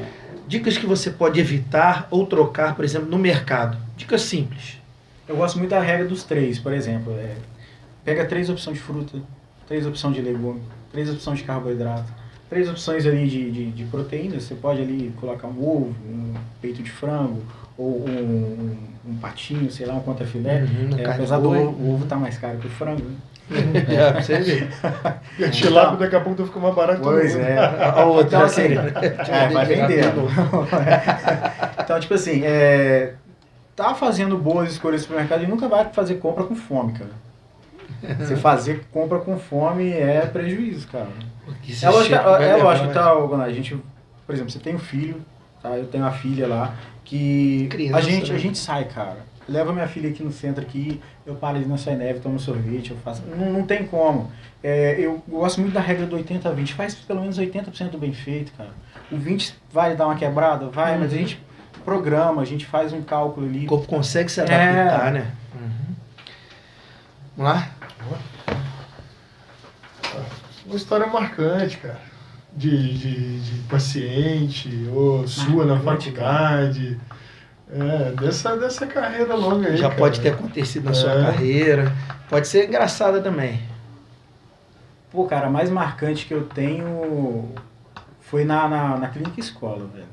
Dicas que você pode evitar ou trocar, por exemplo, no mercado. Dicas simples. Eu gosto muito da regra dos 3, por exemplo. Pega 3 opções de fruta, 3 opções de legume, 3 opções de carboidrato, 3 opções ali de proteínas. Você pode ali colocar um ovo, um peito de frango, ou um patinho, sei lá, um contrafilé. Apesar do ovo tá mais caro que o frango, né? Pra você ver. E a tilápia daqui a pouco fica mais barato. Pois é. A outra, então, assim, vai vender. Então, tipo assim, tá fazendo boas escolhas no supermercado e nunca vai fazer compra com fome, cara. Você fazer compra com fome é prejuízo, cara. É lógico, tá, Gonai? A gente, por exemplo, você tem um filho, tá? Eu tenho uma filha lá, que criança, a gente sai, cara. Leva minha filha aqui no centro aqui, eu paro ali na Sai Neve, tomo sorvete, eu faço. Não tem como. Eu gosto muito da regra do 80-20. Faz pelo menos 80% do bem feito, cara. O 20 vai dar uma quebrada? Vai, mas a gente programa, a gente faz um cálculo ali. O corpo consegue se adaptar, né? Vamos lá? Uma história marcante, cara. De paciente, ou sua na faculdade. Dessa carreira longa aí. Já cara. Pode ter acontecido na sua carreira. Pode ser engraçada também. Pô, cara, a mais marcante que eu tenho foi na clínica escola, velho.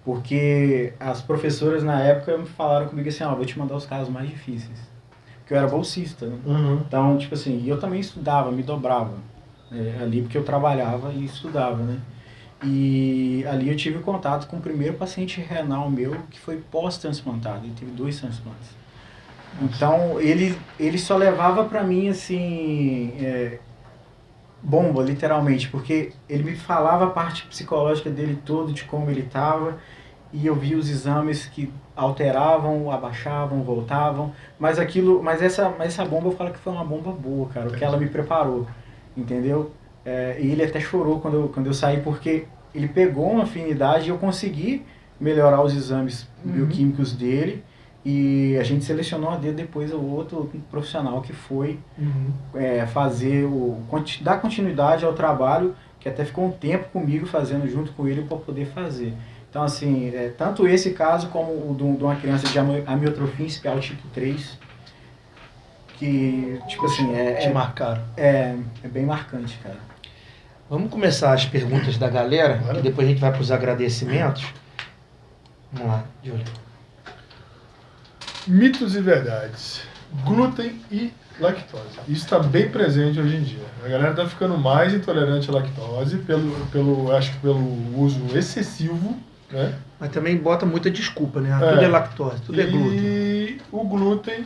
Porque as professoras na época me falaram comigo assim, vou te mandar os casos mais difíceis. Porque eu era bolsista, né? Então, tipo assim, eu também estudava, me dobrava ali, porque eu trabalhava e estudava, né? E ali eu tive contato com o primeiro paciente renal meu que foi pós-transplantado. Ele teve 2 transplantes. Então, ele só levava pra mim, assim, bomba, literalmente, porque ele me falava a parte psicológica dele todo, de como ele estava, e eu via os exames que alteravam, abaixavam, voltavam, mas essa bomba eu falo que foi uma bomba boa, cara, que ela me preparou, entendeu? E ele até chorou quando eu saí, porque ele pegou uma afinidade e eu consegui melhorar os exames bioquímicos dele, e a gente selecionou a dedo depois o outro profissional que foi dar continuidade ao trabalho, que até ficou um tempo comigo fazendo junto com ele para poder fazer. Então, assim, tanto esse caso como o de uma criança de amiotrofia espial tipo 3, que, tipo assim, te marcaram. É bem marcante, cara. Vamos começar as perguntas da galera, e depois a gente vai para os agradecimentos. Vamos lá, Júlio. Mitos e verdades. Glúten e lactose. Isso está bem presente hoje em dia. A galera está ficando mais intolerante à lactose acho que pelo uso excessivo, né? Mas também bota muita desculpa, né? Tudo é lactose, tudo é glúten. E o glúten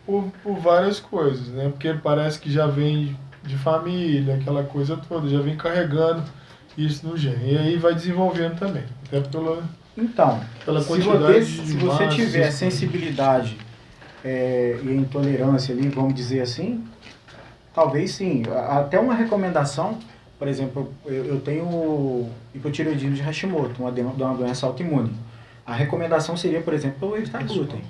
por várias coisas, né? Porque parece que já vem de família, aquela coisa toda, já vem carregando isso no gene. E aí vai desenvolvendo também. Até pela quantidade se você tiver sensibilidade e intolerância ali, vamos dizer assim, talvez sim. Até uma recomendação, por exemplo, eu tenho hipotireoidismo de Hashimoto, uma doença autoimune. A recomendação seria, por exemplo, eu evitar glúten.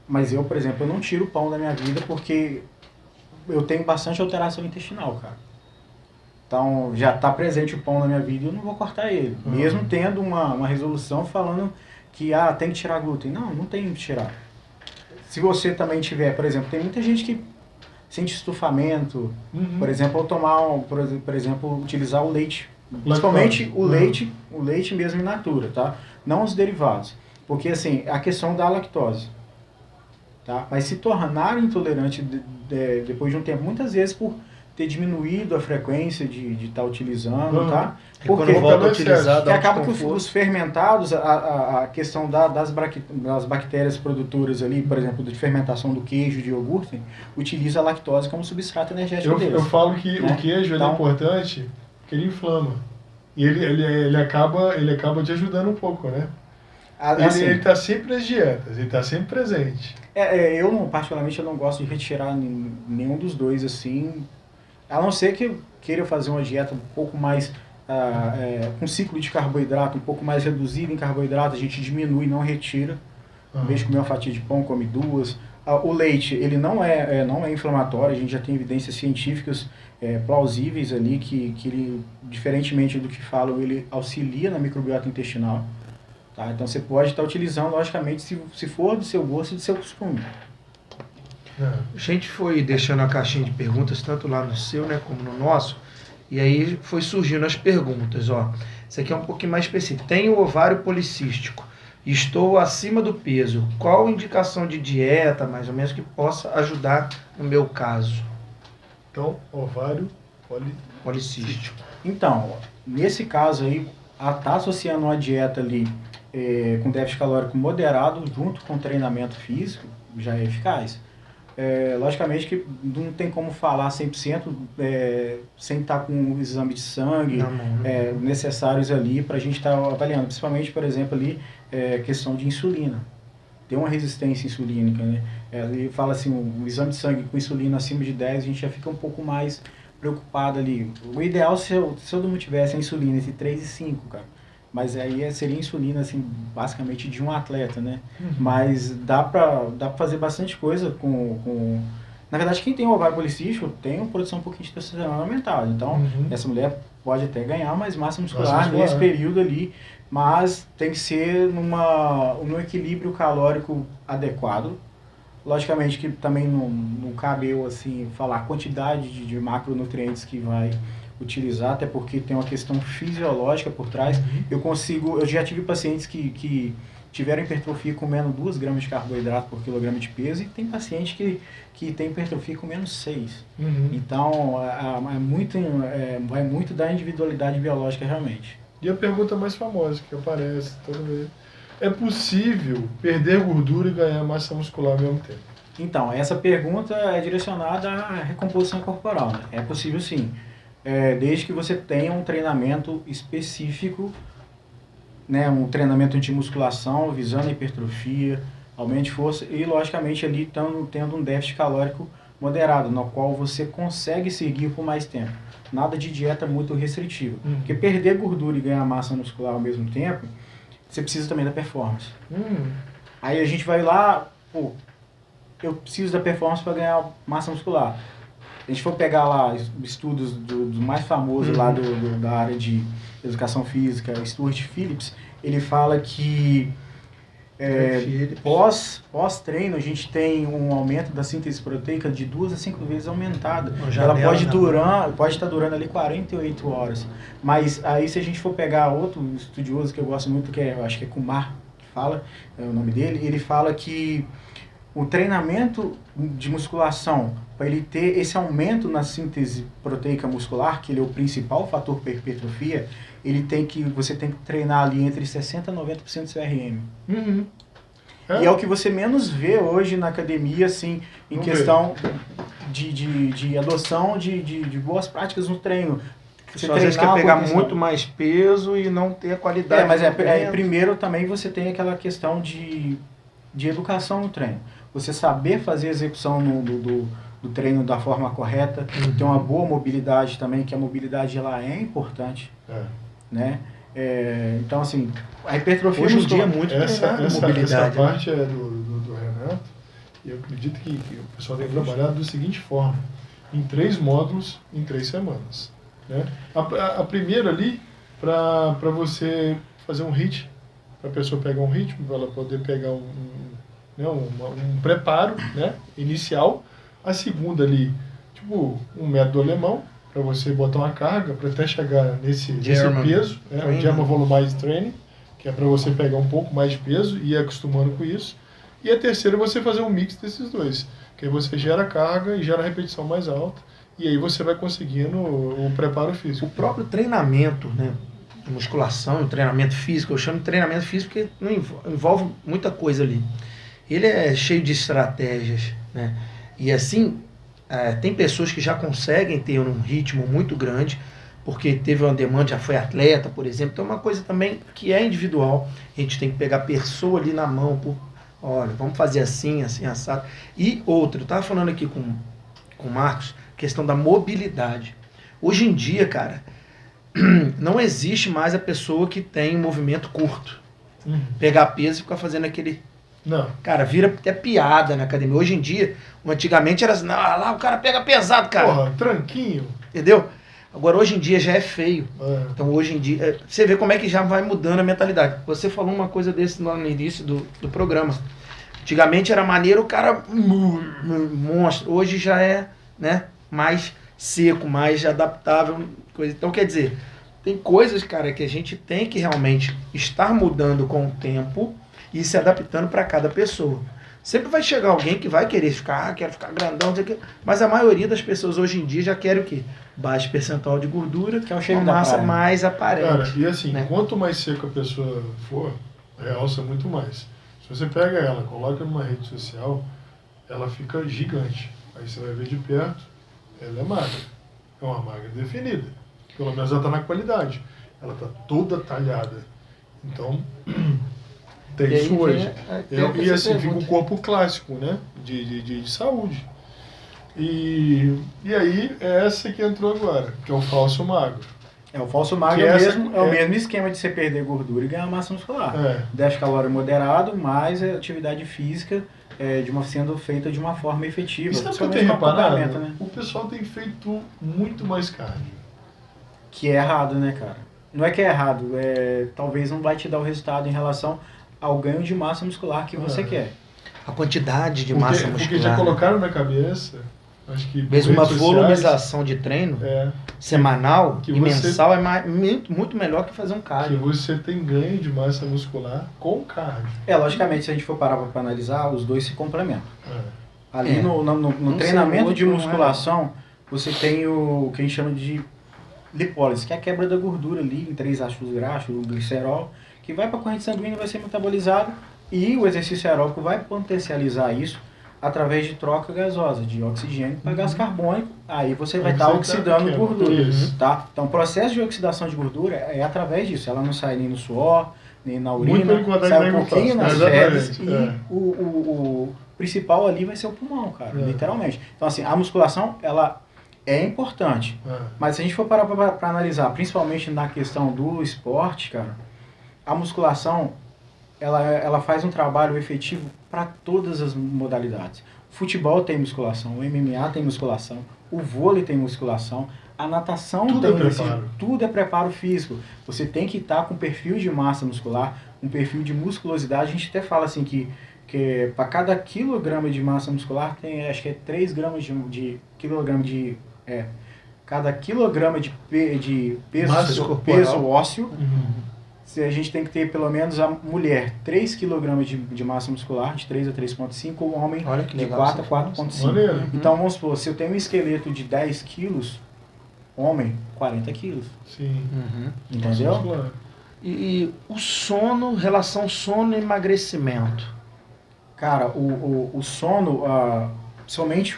Mas eu, por exemplo, eu não tiro o pão da minha vida porque eu tenho bastante alteração intestinal, cara. Então, já está presente o pão na minha vida e eu não vou cortar ele. Mesmo tendo uma resolução falando que tem que tirar glúten. Não tem que tirar. Se você também tiver, por exemplo, tem muita gente que sente estufamento, por exemplo, ao tomar, por exemplo, utilizar o leite. Principalmente o leite mesmo in natura, tá? Não os derivados. Porque, assim, a questão da lactose. Tá? Mas se tornar intolerante depois de um tempo, muitas vezes por ter diminuído a frequência de estar utilizando, tá? Porque volta a utilizar, que acaba que os fermentados, a questão das bactérias produtoras ali, por exemplo, de fermentação do queijo, de iogurte, utiliza a lactose como substrato energético deles. Eu falo que o queijo é importante porque ele inflama. E ele acaba te ajudando um pouco, né? Ele está sempre nas dietas, ele está sempre presente. Particularmente, eu não gosto de retirar nenhum dos dois, assim, a não ser que eu queira fazer uma dieta um pouco mais, com ciclo de carboidrato, um pouco mais reduzido em carboidrato, a gente diminui, não retira, Em vez de comer uma fatia de pão, come 2. O leite, ele não é inflamatório, a gente já tem evidências científicas plausíveis ali que ele, diferentemente do que falam, ele auxilia na microbiota intestinal. Tá? Então você pode estar utilizando, logicamente, se for do seu gosto e do seu costume. A gente foi deixando a caixinha de perguntas, tanto lá no seu, né, como no nosso, e aí foi surgindo as perguntas. Ó. Isso aqui é um pouquinho mais específico. Tenho ovário policístico, estou acima do peso. Qual indicação de dieta, mais ou menos, que possa ajudar no meu caso? Então, ovário policístico. Então, nesse caso aí, tá associando uma dieta ali com déficit calórico moderado junto com treinamento físico, já é eficaz. Logicamente que não tem como falar 100% sem estar com o exame de sangue necessários ali para a gente estar avaliando. Principalmente, por exemplo, ali, questão de insulina. Tem uma resistência insulínica, né? Ele fala assim, um exame de sangue com insulina acima de 10, a gente já fica um pouco mais preocupado ali. O ideal, se todo mundo tivesse a insulina entre 3 e 5, cara. Mas aí seria insulina, assim, basicamente de um atleta, né? Mas dá pra fazer bastante coisa com... Na verdade, quem tem um ovário policístico tem uma produção um pouquinho de testosterona aumentada. Então, essa mulher pode até ganhar mais massa muscular nesse período ali, mas tem que ser num equilíbrio calórico adequado. Logicamente que também não cabe eu, assim, falar a quantidade de macronutrientes que vai utilizar, até porque tem uma questão fisiológica por trás. Eu já tive pacientes que tiveram hipertrofia comendo 2 gramas de carboidrato por quilograma de peso, e tem paciente que tem hipertrofia comendo 6. Então, vai muito da individualidade biológica realmente. E a pergunta mais famosa que aparece toda vez: é possível perder gordura e ganhar massa muscular ao mesmo tempo? Então, essa pergunta é direcionada à recomposição corporal, né? É possível sim. Desde que você tenha um treinamento específico, né, um treinamento de musculação, visando a hipertrofia, aumente força e, logicamente, ali tendo um déficit calórico moderado, no qual você consegue seguir por mais tempo. Nada de dieta muito restritiva. Porque perder gordura e ganhar massa muscular ao mesmo tempo, você precisa também da performance. Aí a gente vai lá, eu preciso da performance para ganhar massa muscular. A gente for pegar lá estudos do mais famoso lá da área de educação física, Stuart Phillips, ele fala que pós-treino a gente tem um aumento da síntese proteica de 2 a 5 vezes aumentada. Ela pode estar durando ali 48 horas. Mas aí se a gente for pegar outro estudioso que eu gosto muito, eu acho que é Kumar, que fala, é o nome dele, ele fala que o treinamento de musculação, para ele ter esse aumento na síntese proteica muscular, que ele é o principal fator para hipertrofia, você tem que treinar ali entre 60% a 90% do CRM. E é o que você menos vê hoje na academia, assim, em questão de adoção de boas práticas no treino. Você às vezes quer pegar muito mais peso e não ter a qualidade. Mas primeiro também você tem aquela questão de educação no treino. Você saber fazer a execução do treino da forma correta, ter uma boa mobilidade também, que a mobilidade ela é importante, né? Então, assim, a hipertrofia hoje em dia é muito essa parte é do Renato, e eu acredito que o pessoal tem trabalhado da seguinte forma: em 3 módulos, em 3 semanas. Né? A primeira ali, para você fazer um HIIT, para a pessoa pegar um ritmo, para ela poder pegar um preparo, né, inicial. A segunda ali, tipo um método alemão, para você botar uma carga para até chegar nesse peso, né, o German Volumized Training, que é para você pegar um pouco mais de peso e ir acostumando com isso. E a terceira é você fazer um mix desses dois, que aí você gera carga e gera repetição mais alta, e aí você vai conseguindo o preparo físico. O próprio treinamento, né, de musculação, o treinamento físico, eu chamo de treinamento físico porque não envolve muita coisa ali. Ele é cheio de estratégias, né? E assim, tem pessoas que já conseguem ter um ritmo muito grande, porque teve uma demanda, já foi atleta, por exemplo. Então é uma coisa também que é individual. A gente tem que pegar a pessoa ali na mão, olha, vamos fazer assim, assim, assado. E outra, eu estava falando aqui com o Marcos, questão da mobilidade. Hoje em dia, cara, não existe mais a pessoa que tem um movimento curto. Pegar peso e ficar fazendo aquele Não. Cara, vira até piada na academia. Hoje em dia, antigamente era assim, não, lá o cara pega pesado, cara. Porra, tranquinho. Entendeu? Agora, hoje em dia já é feio. É. Então, hoje em dia, você vê como é que já vai mudando a mentalidade. Você falou uma coisa desse no início do programa. Antigamente era maneiro, o cara monstro. Hoje já é, né, mais seco, mais adaptável. Coisa. Então, quer dizer, tem coisas, cara, que a gente tem que realmente estar mudando com o tempo e se adaptando para cada pessoa. Sempre vai chegar alguém que vai querer ficar, quero ficar grandão, não sei o quê. Mas a maioria das pessoas hoje em dia já quer o quê? Baixo percentual de gordura, que é o shape uma massa da praia. mais aparente. Cara, e assim, né? quanto mais seca a pessoa for, realça muito mais. Se você pega ela, coloca numa rede social, ela fica gigante. Aí você vai ver de perto, ela é magra. É uma magra definida. Pelo menos ela está na qualidade. Ela está toda talhada. Então, tem isso hoje. E assim, fica o corpo clássico, né? De saúde. E aí, é essa que entrou agora, que é o falso magro. É, o falso magro é o mesmo esquema de você perder gordura e ganhar massa muscular. Déficit calórico moderado, mais a atividade física sendo feita de uma forma efetiva. Isso é que eu tenho reparado, né? O pessoal tem feito muito mais cardio. Que é errado, né, cara? Não é que é errado, talvez não vai te dar o resultado em relação ao ganho de massa muscular que você quer. A quantidade de massa muscular. Porque já colocaram na cabeça, acho que mesmo uma volumização de treino semanal e mensal é muito melhor que fazer um cardio. Que você tem ganho de massa muscular com cardio. Logicamente, se a gente for parar para analisar, os dois se complementam. Ali no treinamento de musculação, você tem o que a gente chama de lipólise, que é a quebra da gordura ali em 3 ácidos graxos, o glicerol, que vai para a corrente sanguínea, vai ser metabolizado, e o exercício aeróbico vai potencializar isso através de troca gasosa, de oxigênio para gás carbônico, aí você vai estar oxidando gordura. Tá? Então o processo de oxidação de gordura é através disso, ela não sai nem no suor, nem na urina, sai um pouquinho nas fezes, e o principal ali vai ser o pulmão, cara, literalmente. Então assim, a musculação, ela é importante, mas se a gente for parar para analisar, principalmente na questão do esporte, cara, a musculação, ela faz um trabalho efetivo para todas as modalidades. O futebol tem musculação, o MMA tem musculação, o vôlei tem musculação, a natação tudo tem tudo é preparo físico. Você tem que estar com perfil de massa muscular, um perfil de musculosidade. A gente até fala assim que para cada quilograma de massa muscular tem, acho que é 3 gramas de quilograma de cada quilograma de peso ósseo. A gente tem que ter, pelo menos, a mulher 3 kg de massa muscular, de 3 a 3,5, o homem de 4 a 4,5. Então, vamos supor, se eu tenho um esqueleto de 10 quilos, homem, 40 quilos. Sim. Entendeu? E o sono, relação sono e emagrecimento? Cara, o sono, somente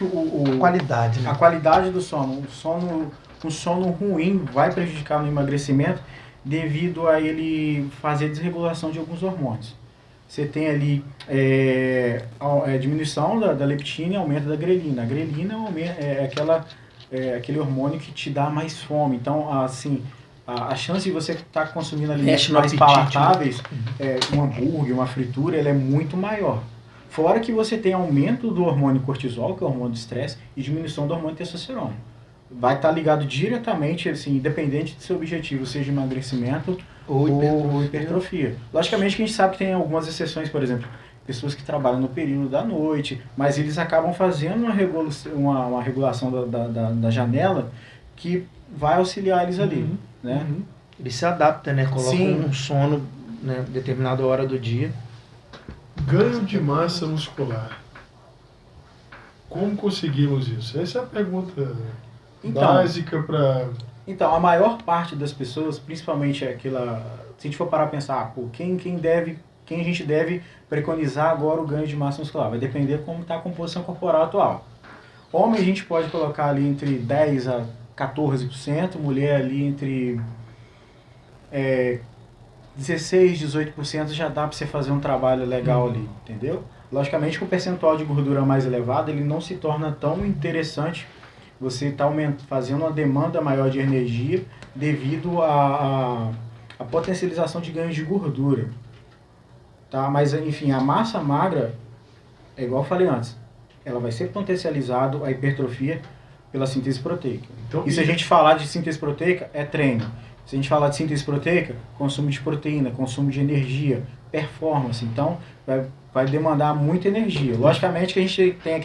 qualidade, né? A qualidade do sono. Um sono ruim vai prejudicar no emagrecimento, devido a ele fazer desregulação de alguns hormônios. Você tem ali diminuição da leptina e aumento da grelina. A grelina é aquele hormônio que te dá mais fome. Então, assim, a chance de você estar consumindo alimentos mais palatáveis, um hambúrguer, uma fritura, ela é muito maior. Fora que você tem aumento do hormônio cortisol, que é o hormônio do estresse, e diminuição do hormônio testosterona. Vai estar ligado diretamente, assim, independente do seu objetivo, seja emagrecimento ou hipertrofia. Logicamente que a gente sabe que tem algumas exceções, por exemplo, pessoas que trabalham no período da noite, mas eles acabam fazendo uma regulação da janela que vai auxiliar eles ali, né? Ele se adapta, né? Coloca um sono, né, determinada hora do dia. Ganho de massa muscular. Como conseguimos isso? Essa é a pergunta básica para... Então, a maior parte das pessoas, principalmente aquela... Se a gente for parar a pensar, quem a gente deve preconizar agora o ganho de massa muscular? Vai depender de como está a composição corporal atual. Homem a gente pode colocar ali entre 10% a 14%, mulher ali entre 16%, 18% já dá para você fazer um trabalho legal ali, entendeu? Logicamente que o percentual de gordura mais elevado, ele não se torna tão interessante. Você está fazendo uma demanda maior de energia devido à potencialização de ganhos de gordura. tá? Mas, enfim, a massa magra, é igual eu falei antes, ela vai ser potencializado a hipertrofia pela síntese proteica. Então, e se a gente falar de síntese proteica, é treino. Se a gente falar de síntese proteica, consumo de proteína, consumo de energia, performance. Então, vai demandar muita energia. Logicamente que a gente tem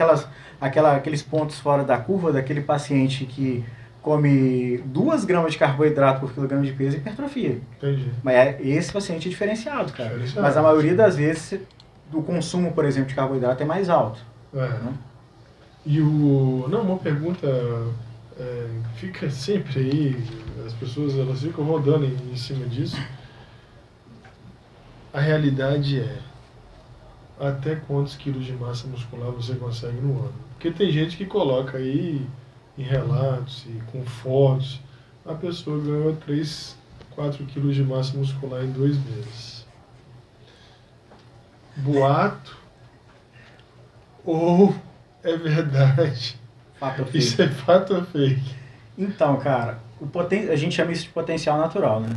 aqueles pontos fora da curva daquele paciente que come 2 gramas de carboidrato por quilograma de peso e hipertrofia. Entendi. Mas esse paciente é diferenciado, cara. Mas a maioria das vezes, o consumo, por exemplo, de carboidrato é mais alto. Né? E uma pergunta fica sempre aí, as pessoas elas ficam rodando em cima disso. A realidade é, até quantos quilos de massa muscular você consegue no ano? Porque tem gente que coloca aí em relatos e com fotos, a pessoa ganhou 3, 4 quilos de massa muscular em 2 meses. Boato ou é verdade? Fato ou fake? Isso é fato ou fake? Então, cara, a gente chama isso de potencial natural, né?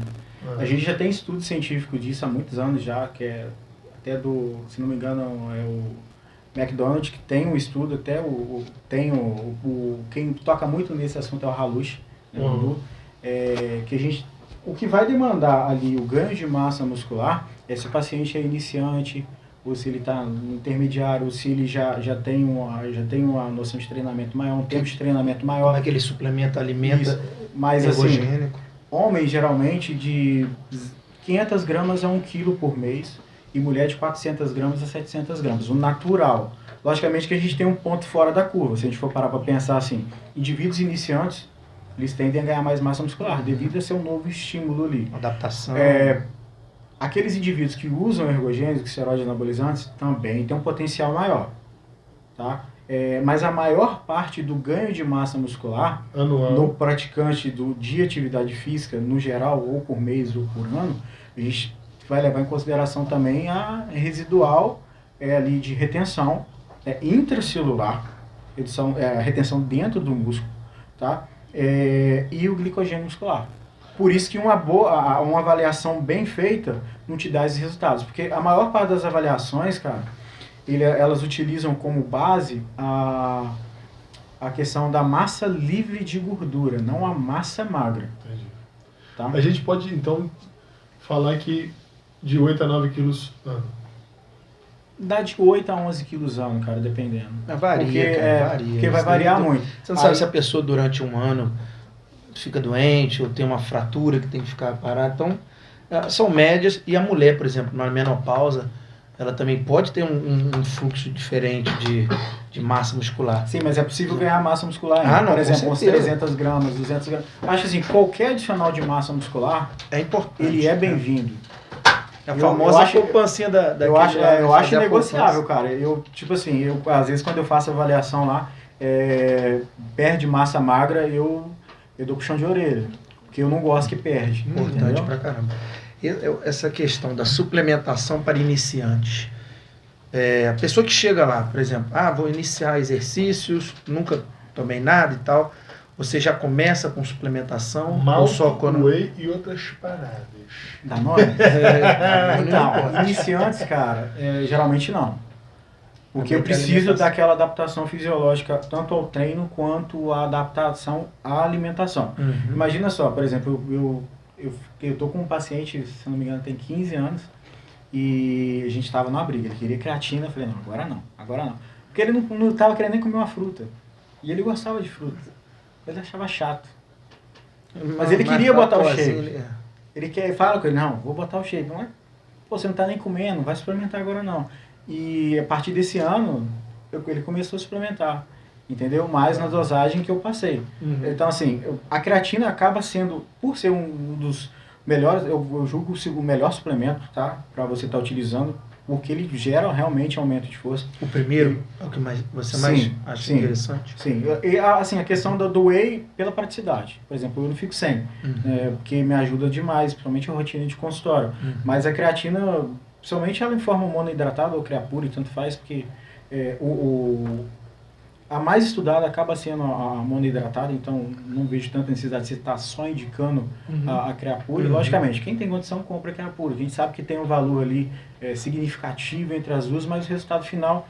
A gente já tem estudo científico disso há muitos anos já, que é até se não me engano, é o McDonald's, que tem um estudo, até quem toca muito nesse assunto é o Halush, né, o que vai demandar ali o ganho de massa muscular é se o paciente é iniciante, ou se ele está no intermediário, ou se ele já tem uma noção de treinamento maior, um tempo de treinamento maior. Como é que ele suplementa, alimenta, mas assim, homens geralmente de 500 gramas a 1 quilo por mês, e mulher de 400 gramas a 700 gramas, o natural. Logicamente que a gente tem um ponto fora da curva, se a gente for parar para pensar assim, indivíduos iniciantes, eles tendem a ganhar mais massa muscular, devido a ser um novo estímulo ali. Adaptação. Aqueles indivíduos que usam ergogênicos, esteroides anabolizantes, também tem um potencial maior, tá? Mas a maior parte do ganho de massa muscular anual no praticante de atividade física, no geral, ou por mês ou por ano, a gente vai levar em consideração também a residual ali de retenção intracelular, a retenção dentro do músculo, tá? E o glicogênio muscular. Por isso que uma avaliação bem feita não te dá esses resultados, porque a maior parte das avaliações, cara, elas utilizam como base a questão da massa livre de gordura, não a massa magra. Entendi. Tá? A gente pode, então, falar que de 8 a 9 quilos ano. Dá de 8 a 11 quilos ano, cara, dependendo. Varia. Porque vai variar muito. Você não sabe se a pessoa durante um ano fica doente ou tem uma fratura que tem que ficar parada. Então, são médias. E a mulher, por exemplo, na menopausa, ela também pode ter um fluxo diferente de massa muscular. Sim, mas é possível ganhar massa muscular ainda. Por exemplo, uns 300 gramas, 200 gramas. Acho assim, qualquer adicional de massa muscular, é importante, ele é bem-vindo. A famosa poupancinha eu acho negociável, cara. Tipo assim, às vezes quando eu faço avaliação lá, perde massa magra, eu dou puxão de orelha. Porque eu não gosto que perde. Importante pra caramba. Essa questão da suplementação para iniciantes. A pessoa que chega lá, por exemplo, vou iniciar exercícios, nunca tomei nada e tal. Você já começa com suplementação? Mal, ou só quando... whey e outras paradas. Da nome? Então, iniciantes, cara, geralmente não. Porque eu preciso daquela adaptação fisiológica, tanto ao treino quanto à adaptação à alimentação. Uhum. Imagina só, por exemplo, eu tô com um paciente, se não me engano, tem 15 anos, e a gente estava numa briga. Ele queria creatina, eu falei, não, agora não. Porque ele não estava querendo nem comer uma fruta. E ele gostava de fruta. Ele achava chato. Mas ele queria botar o shape. Ele fala com ele, não, vou botar o shape. Não é? Pô, você não tá nem comendo, vai suplementar agora não. E a partir desse ano, ele começou a suplementar. Entendeu? Mais na dosagem que eu passei. Uhum. Então, assim, a creatina acaba sendo, por ser um dos melhores, eu julgo o melhor suplemento, tá? Para você estar utilizando, porque ele gera realmente aumento de força. O primeiro é o que você mais acha interessante? Sim. E, assim, a questão do whey pela praticidade. Por exemplo, eu não fico sem, porque me ajuda demais, principalmente a rotina de consultório. Uhum. Mas a creatina, principalmente ela em forma monohidratada ou creapura, e tanto faz, porque A mais estudada acaba sendo a monohidratada, então não vejo tanta necessidade de você estar só indicando a Creapure. Logicamente, quem tem condição compra a Creapure. A gente sabe que tem um valor ali significativo entre as duas, mas o resultado final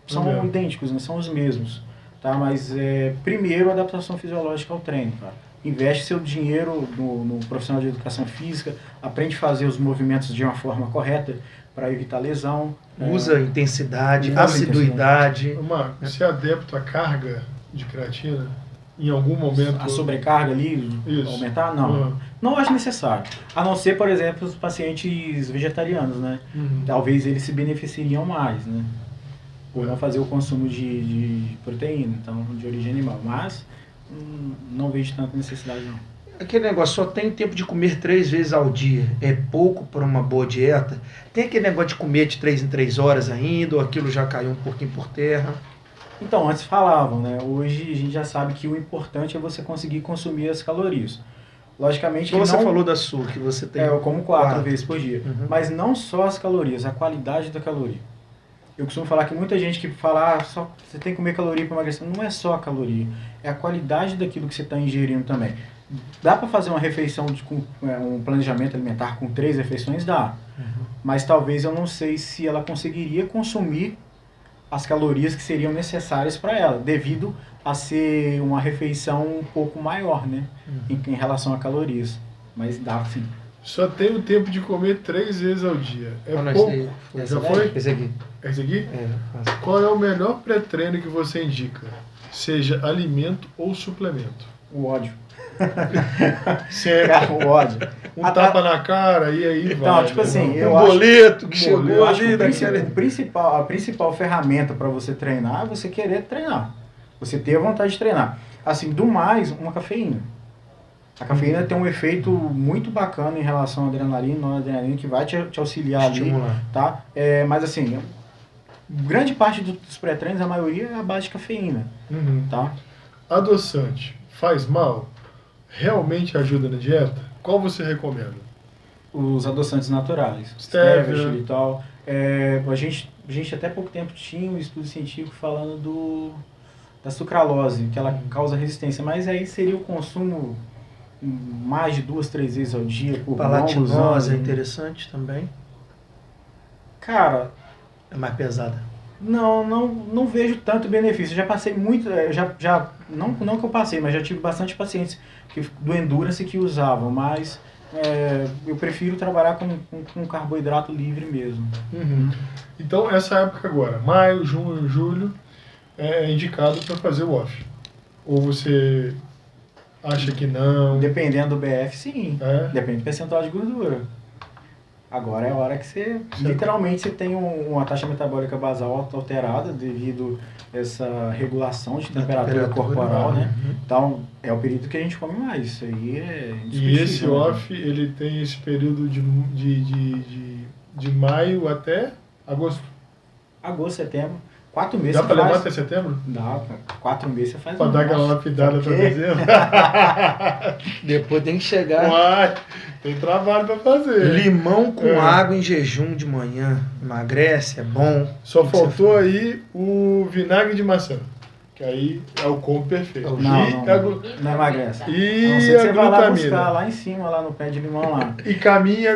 são idênticos, né? São os mesmos. Tá? Mas primeiro, a adaptação fisiológica ao treino, cara. Investe seu dinheiro no profissional de educação física, aprende a fazer os movimentos de uma forma correta para evitar lesão. Usa intensidade, assiduidade. Marco, você é adepto à carga de creatina? Em algum momento... A sobrecarga ali, aumentar? Não. Não acho necessário. A não ser, por exemplo, os pacientes vegetarianos, né? Talvez eles se beneficiariam mais, né? Por não fazer o consumo de proteína, então, de origem animal. Mas não vejo tanta necessidade, não. Aquele negócio, só tem tempo de comer 3 vezes ao dia. É pouco para uma boa dieta? Tem aquele negócio de comer de 3 em 3 horas ainda, ou aquilo já caiu um pouquinho por terra? Então, antes falavam, né? Hoje a gente já sabe que o importante é você conseguir consumir as calorias. Logicamente que você falou da sua, que você tem... eu como 4 vezes por dia. Mas não só as calorias, a qualidade da caloria. Eu costumo falar que muita gente que fala, só você tem que comer caloria para emagrecer. Não é só a caloria, é a qualidade daquilo que você está ingerindo também. Dá para fazer uma refeição com um planejamento alimentar com 3 refeições? Dá. Mas talvez eu não sei se ela conseguiria consumir as calorias que seriam necessárias para ela, devido a ser uma refeição um pouco maior, né? Em relação a calorias. Mas dá sim. Só tem o tempo de comer 3 vezes ao dia. Pouco. Já foi? Esse aqui. Esse aqui? Qual é o melhor pré-treino que você indica? Seja alimento ou suplemento? O ódio. Sempre. O ódio. Tapa na cara e aí então, vai. Tipo assim, boleto que chegou ali. A principal ferramenta para você treinar é você querer treinar. Você ter a vontade de treinar. Assim, do mais, uma cafeína. A cafeína tem um efeito muito bacana em relação à adrenalina, noradrenalina, que vai te auxiliar estimular ali, tá? Mas assim, grande parte dos pré-treinos, a maioria é a base de cafeína, tá? Adoçante faz mal? Realmente ajuda na dieta? Qual você recomenda? Os adoçantes naturais. Stevia, xilitol. A gente até pouco tempo tinha um estudo científico falando da sucralose, que ela causa resistência, mas aí seria o consumo mais de 2, 3 vezes ao dia por palatinose é interessante também? Cara, é mais pesada. Não vejo tanto benefício. Eu já passei muito, não que eu passei, mas já tive bastante pacientes do Endurance que usavam, mas eu prefiro trabalhar com carboidrato livre mesmo. Então, essa época agora, maio, junho, julho, é indicado para fazer o off? Ou você acha que não? Dependendo do BF, sim. Depende do percentual de gordura. Agora é a hora que você, literalmente, você tem uma taxa metabólica basal alterada devido a essa regulação de temperatura corporal, né? Então, é o período que a gente come mais. Isso aí é indiscutível. E esse off, ele tem esse período de maio até agosto? Agosto, setembro. 4 meses. Dá para levar até setembro? Dá, 4 meses você faz. Para dar aquela lapidada para dezembro? Depois tem que chegar. Uai, tem trabalho para fazer. Limão com água em jejum de manhã. Emagrece, é bom. Só faltou aí o vinagre de maçã. Que aí é o combo perfeito. Não emagrece. E a você glutamina. Vai lá buscar lá em cima, lá no pé de limão lá. E caminha,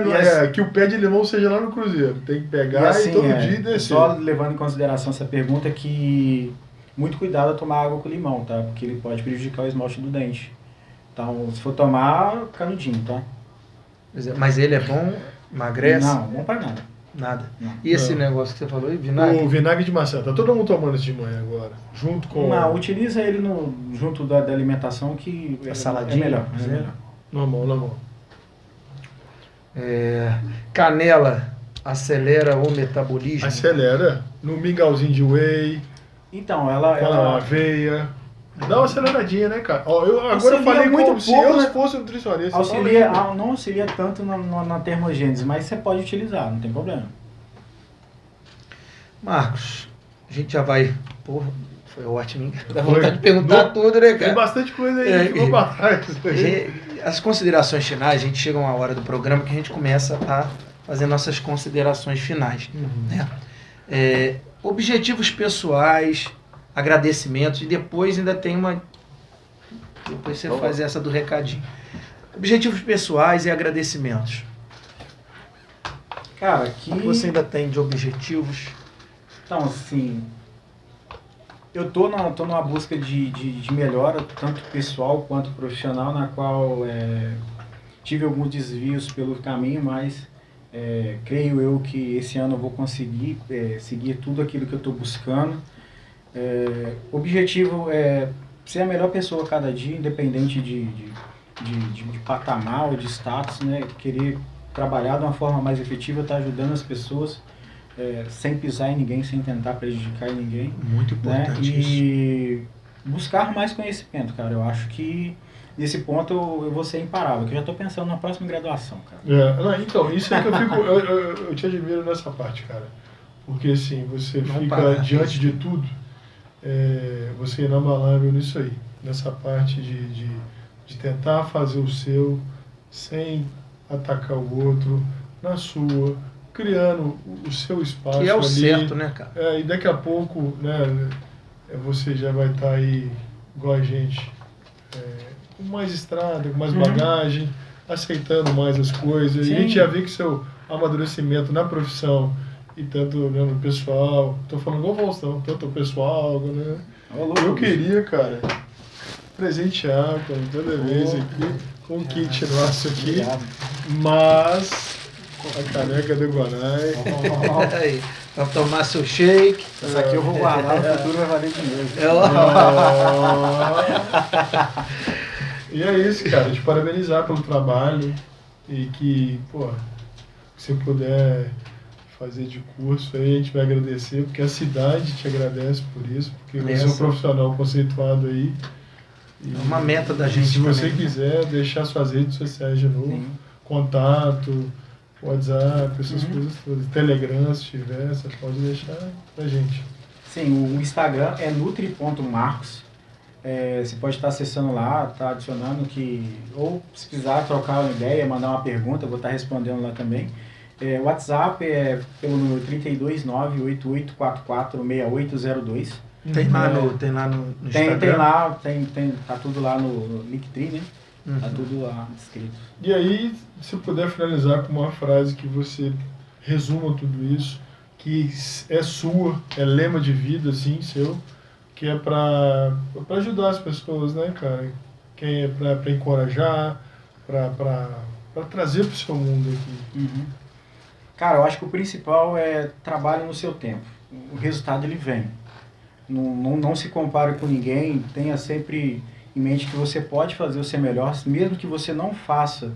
que o pé de limão seja lá no cruzeiro. Tem que pegar e todo dia descer. Só levando em consideração essa pergunta que muito cuidado a tomar água com limão, tá? Porque ele pode prejudicar o esmalte do dente. Então, se for tomar, canudinho, tá? Mas ele é bom? Emagrece? Não, bom pra nada. Nada. E esse negócio que você falou aí, vinagre? O vinagre de maçã. Tá todo mundo tomando isso de manhã agora. Junto com... Não, utiliza ele junto da alimentação que a saladinha, é melhor. É melhor. Normal. Canela acelera o metabolismo? Acelera. No mingauzinho de whey. Então, ela aveia. Dá uma aceleradinha, né, cara? Agora eu falei muito como se eu fosse nutricionista. Não auxilia tanto na termogênese, mas você pode utilizar, não tem problema. Marcos, a gente já vai... Porra, foi ótimo, hein? Dá vontade de perguntar tudo, né, cara? Tem bastante coisa aí, ficou pra trás. As considerações finais, a gente chega a uma hora do programa que a gente começa a fazer nossas considerações finais. Né? Objetivos pessoais, agradecimentos, e depois ainda tem uma... Depois você faz essa do recadinho. Objetivos pessoais e agradecimentos. Cara, aqui... O que você ainda tem de objetivos? Então, assim... Eu tô numa busca de melhora, tanto pessoal quanto profissional, na qual tive alguns desvios pelo caminho, mas creio eu que esse ano eu vou conseguir seguir tudo aquilo que eu estou buscando. O objetivo é ser a melhor pessoa a cada dia, independente de patamar ou de status, né? Querer trabalhar de uma forma mais efetiva, estar ajudando as pessoas, sem pisar em ninguém, sem tentar prejudicar ninguém. Muito importante, né? E buscar mais conhecimento, cara. Eu acho que nesse ponto eu vou ser imparável, que eu já estou pensando na próxima graduação, cara. Então, isso é que eu fico... eu te admiro nessa parte, cara. Porque assim, você não fica diante de tudo, você é inabalável nisso aí. Nessa parte de tentar fazer o seu sem atacar o outro, na sua, criando o seu espaço. Que é o ali, certo, né, cara? E daqui a pouco, né, você já vai estar aí, igual a gente, com mais estrada, com mais bagagem, aceitando mais as coisas. Sim. E a gente já vê que seu amadurecimento na profissão e tanto no pessoal, tô falando igual o Faustão, tanto o pessoal, né? Eu queria, cara, presentear toda vez aqui, com um kit nosso aqui, mas a caneca do Guanai. Aí, pra tomar seu shake. Isso aqui eu vou guardar, no futuro vai valer dinheiro. E é isso, cara, te parabenizar pelo trabalho e que, se você puder fazer de curso aí, a gente vai agradecer, porque a cidade te agradece por isso, porque você é um profissional conceituado aí. É uma meta da gente. Se você também, quiser deixar suas redes sociais de novo, contato, WhatsApp, essas coisas todas, Telegram, se tiver, você pode deixar pra gente. Sim, o Instagram é nutri.marcos. Você pode estar acessando lá, tá adicionando ou se precisar trocar uma ideia, mandar uma pergunta, eu vou estar respondendo lá também. O WhatsApp é pelo número 329-8844-6802. Tem lá no Instagram? Tem lá, tá tudo lá no Linktree, né? Tá tudo lá descrito. E aí, se puder finalizar com uma frase que você resuma tudo isso, que é sua, é lema de vida, assim, seu, que é pra ajudar as pessoas, né, cara? Que é pra encorajar, pra trazer pro seu mundo aqui. Cara, eu acho que o principal é trabalho no seu tempo. O resultado, ele vem. Não se compare com ninguém, tenha sempre em mente que você pode fazer o seu melhor, mesmo que você não faça,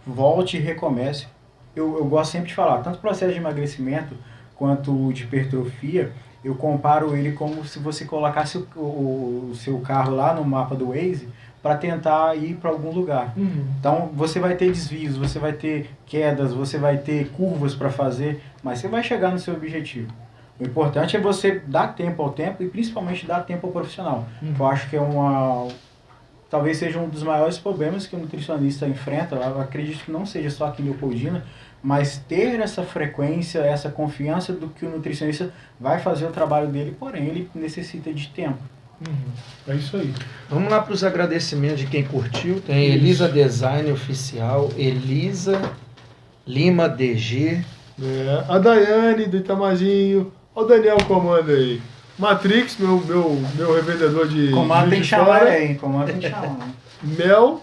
volte e recomece. Eu gosto sempre de falar, tanto o processo de emagrecimento quanto o de hipertrofia, eu comparo ele como se você colocasse o seu carro lá no mapa do Waze para tentar ir para algum lugar. Então você vai ter desvios, você vai ter quedas, você vai ter curvas para fazer, mas você vai chegar no seu objetivo. O importante é você dar tempo ao tempo e principalmente dar tempo ao profissional. Eu acho que talvez seja um dos maiores problemas que o nutricionista enfrenta. Eu acredito que não seja só aqui em Leopoldina, mas ter essa frequência, essa confiança do que o nutricionista vai fazer o trabalho dele, porém ele necessita de tempo. É isso aí. Vamos lá para os agradecimentos de quem curtiu. Tem Elisa Design Oficial, Elisa Lima DG. A Daiane do Itamazinho. Olha o Daniel comando aí. Matrix, meu revendedor de... Comando tem que chamar aí, comando tem que chamar. Mel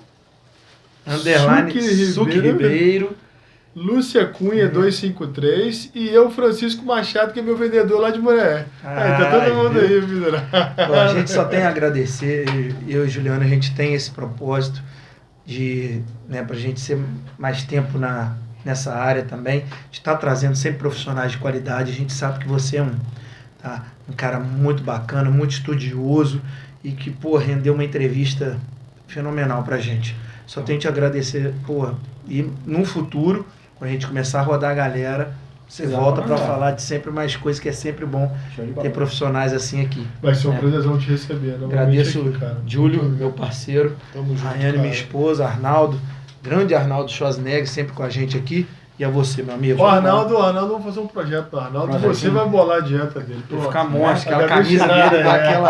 Underline Suque Ribeiro. Lúcia Cunha 253 e eu, Francisco Machado, que é meu vendedor lá de Muré. Tá todo mundo aí, vida. A gente só tem a agradecer, eu e Juliana, a gente tem esse propósito de, pra gente ser mais tempo nessa área também, de estar trazendo sempre profissionais de qualidade. A gente sabe que você é um cara muito bacana, muito estudioso e que, rendeu uma entrevista fenomenal pra gente. Só tenho que te agradecer, e no futuro, quando a gente começar a rodar a galera, você volta para falar de sempre mais coisas, que é sempre bom ter profissionais assim aqui. Vai ser um prazerzão te receber. Agradeço aqui, cara. Júlio, meu parceiro, Tamo junto, Rayane, minha esposa, Arnaldo, grande Arnaldo Schwarzenegger, sempre com a gente aqui, E a você, meu amigo? O Arnaldo, vamos fazer um projeto do Arnaldo. Você vai bolar a dieta dele. Vai ficar monstro, aquela camisa dele, aquela...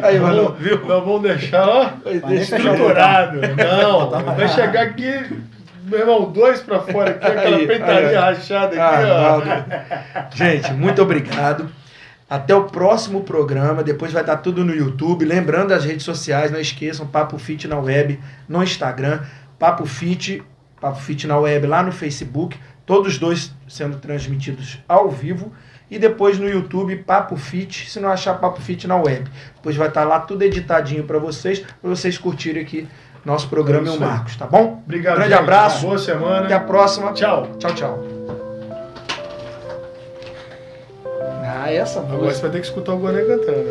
Aí, mano, viu? Nós vamos deixar, ó, estruturado. Não, vai chegar aqui, meu irmão, 2 pra fora aqui, aquela peitaria rachada aqui, ó. Gente, muito obrigado. Até o próximo programa. Depois vai estar tudo no YouTube. Lembrando as redes sociais, não esqueçam, Papo Fit na Web no Instagram, Papo Fit na Web lá no Facebook, todos dois sendo transmitidos ao vivo, e depois no YouTube Papo Fit, se não achar Papo Fit na Web. Depois vai estar lá tudo editadinho para vocês curtirem aqui nosso programa e o Marcos, tá bom? Obrigado, grande gente. abraço. Boa semana. Até a próxima. Tchau. Tchau, tchau. Essa agora música. você vai ter que escutar o Goné cantando.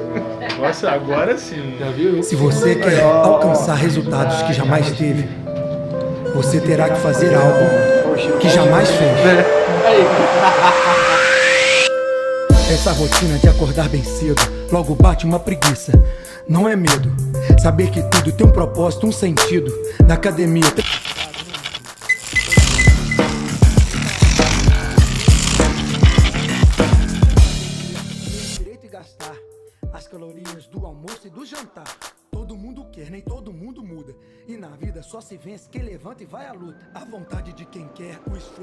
Agora sim. Já viu isso? Se você quer alcançar resultados que jamais teve, você terá que fazer algo que jamais fez. Essa rotina de acordar bem cedo, logo bate uma preguiça. Não é medo. Saber que tudo tem um propósito, um sentido. Na academia... As calorias do almoço e do jantar. Todo mundo quer, nem todo mundo muda. E na vida só se vence quem levanta e vai à luta. A vontade de quem quer, o esforço.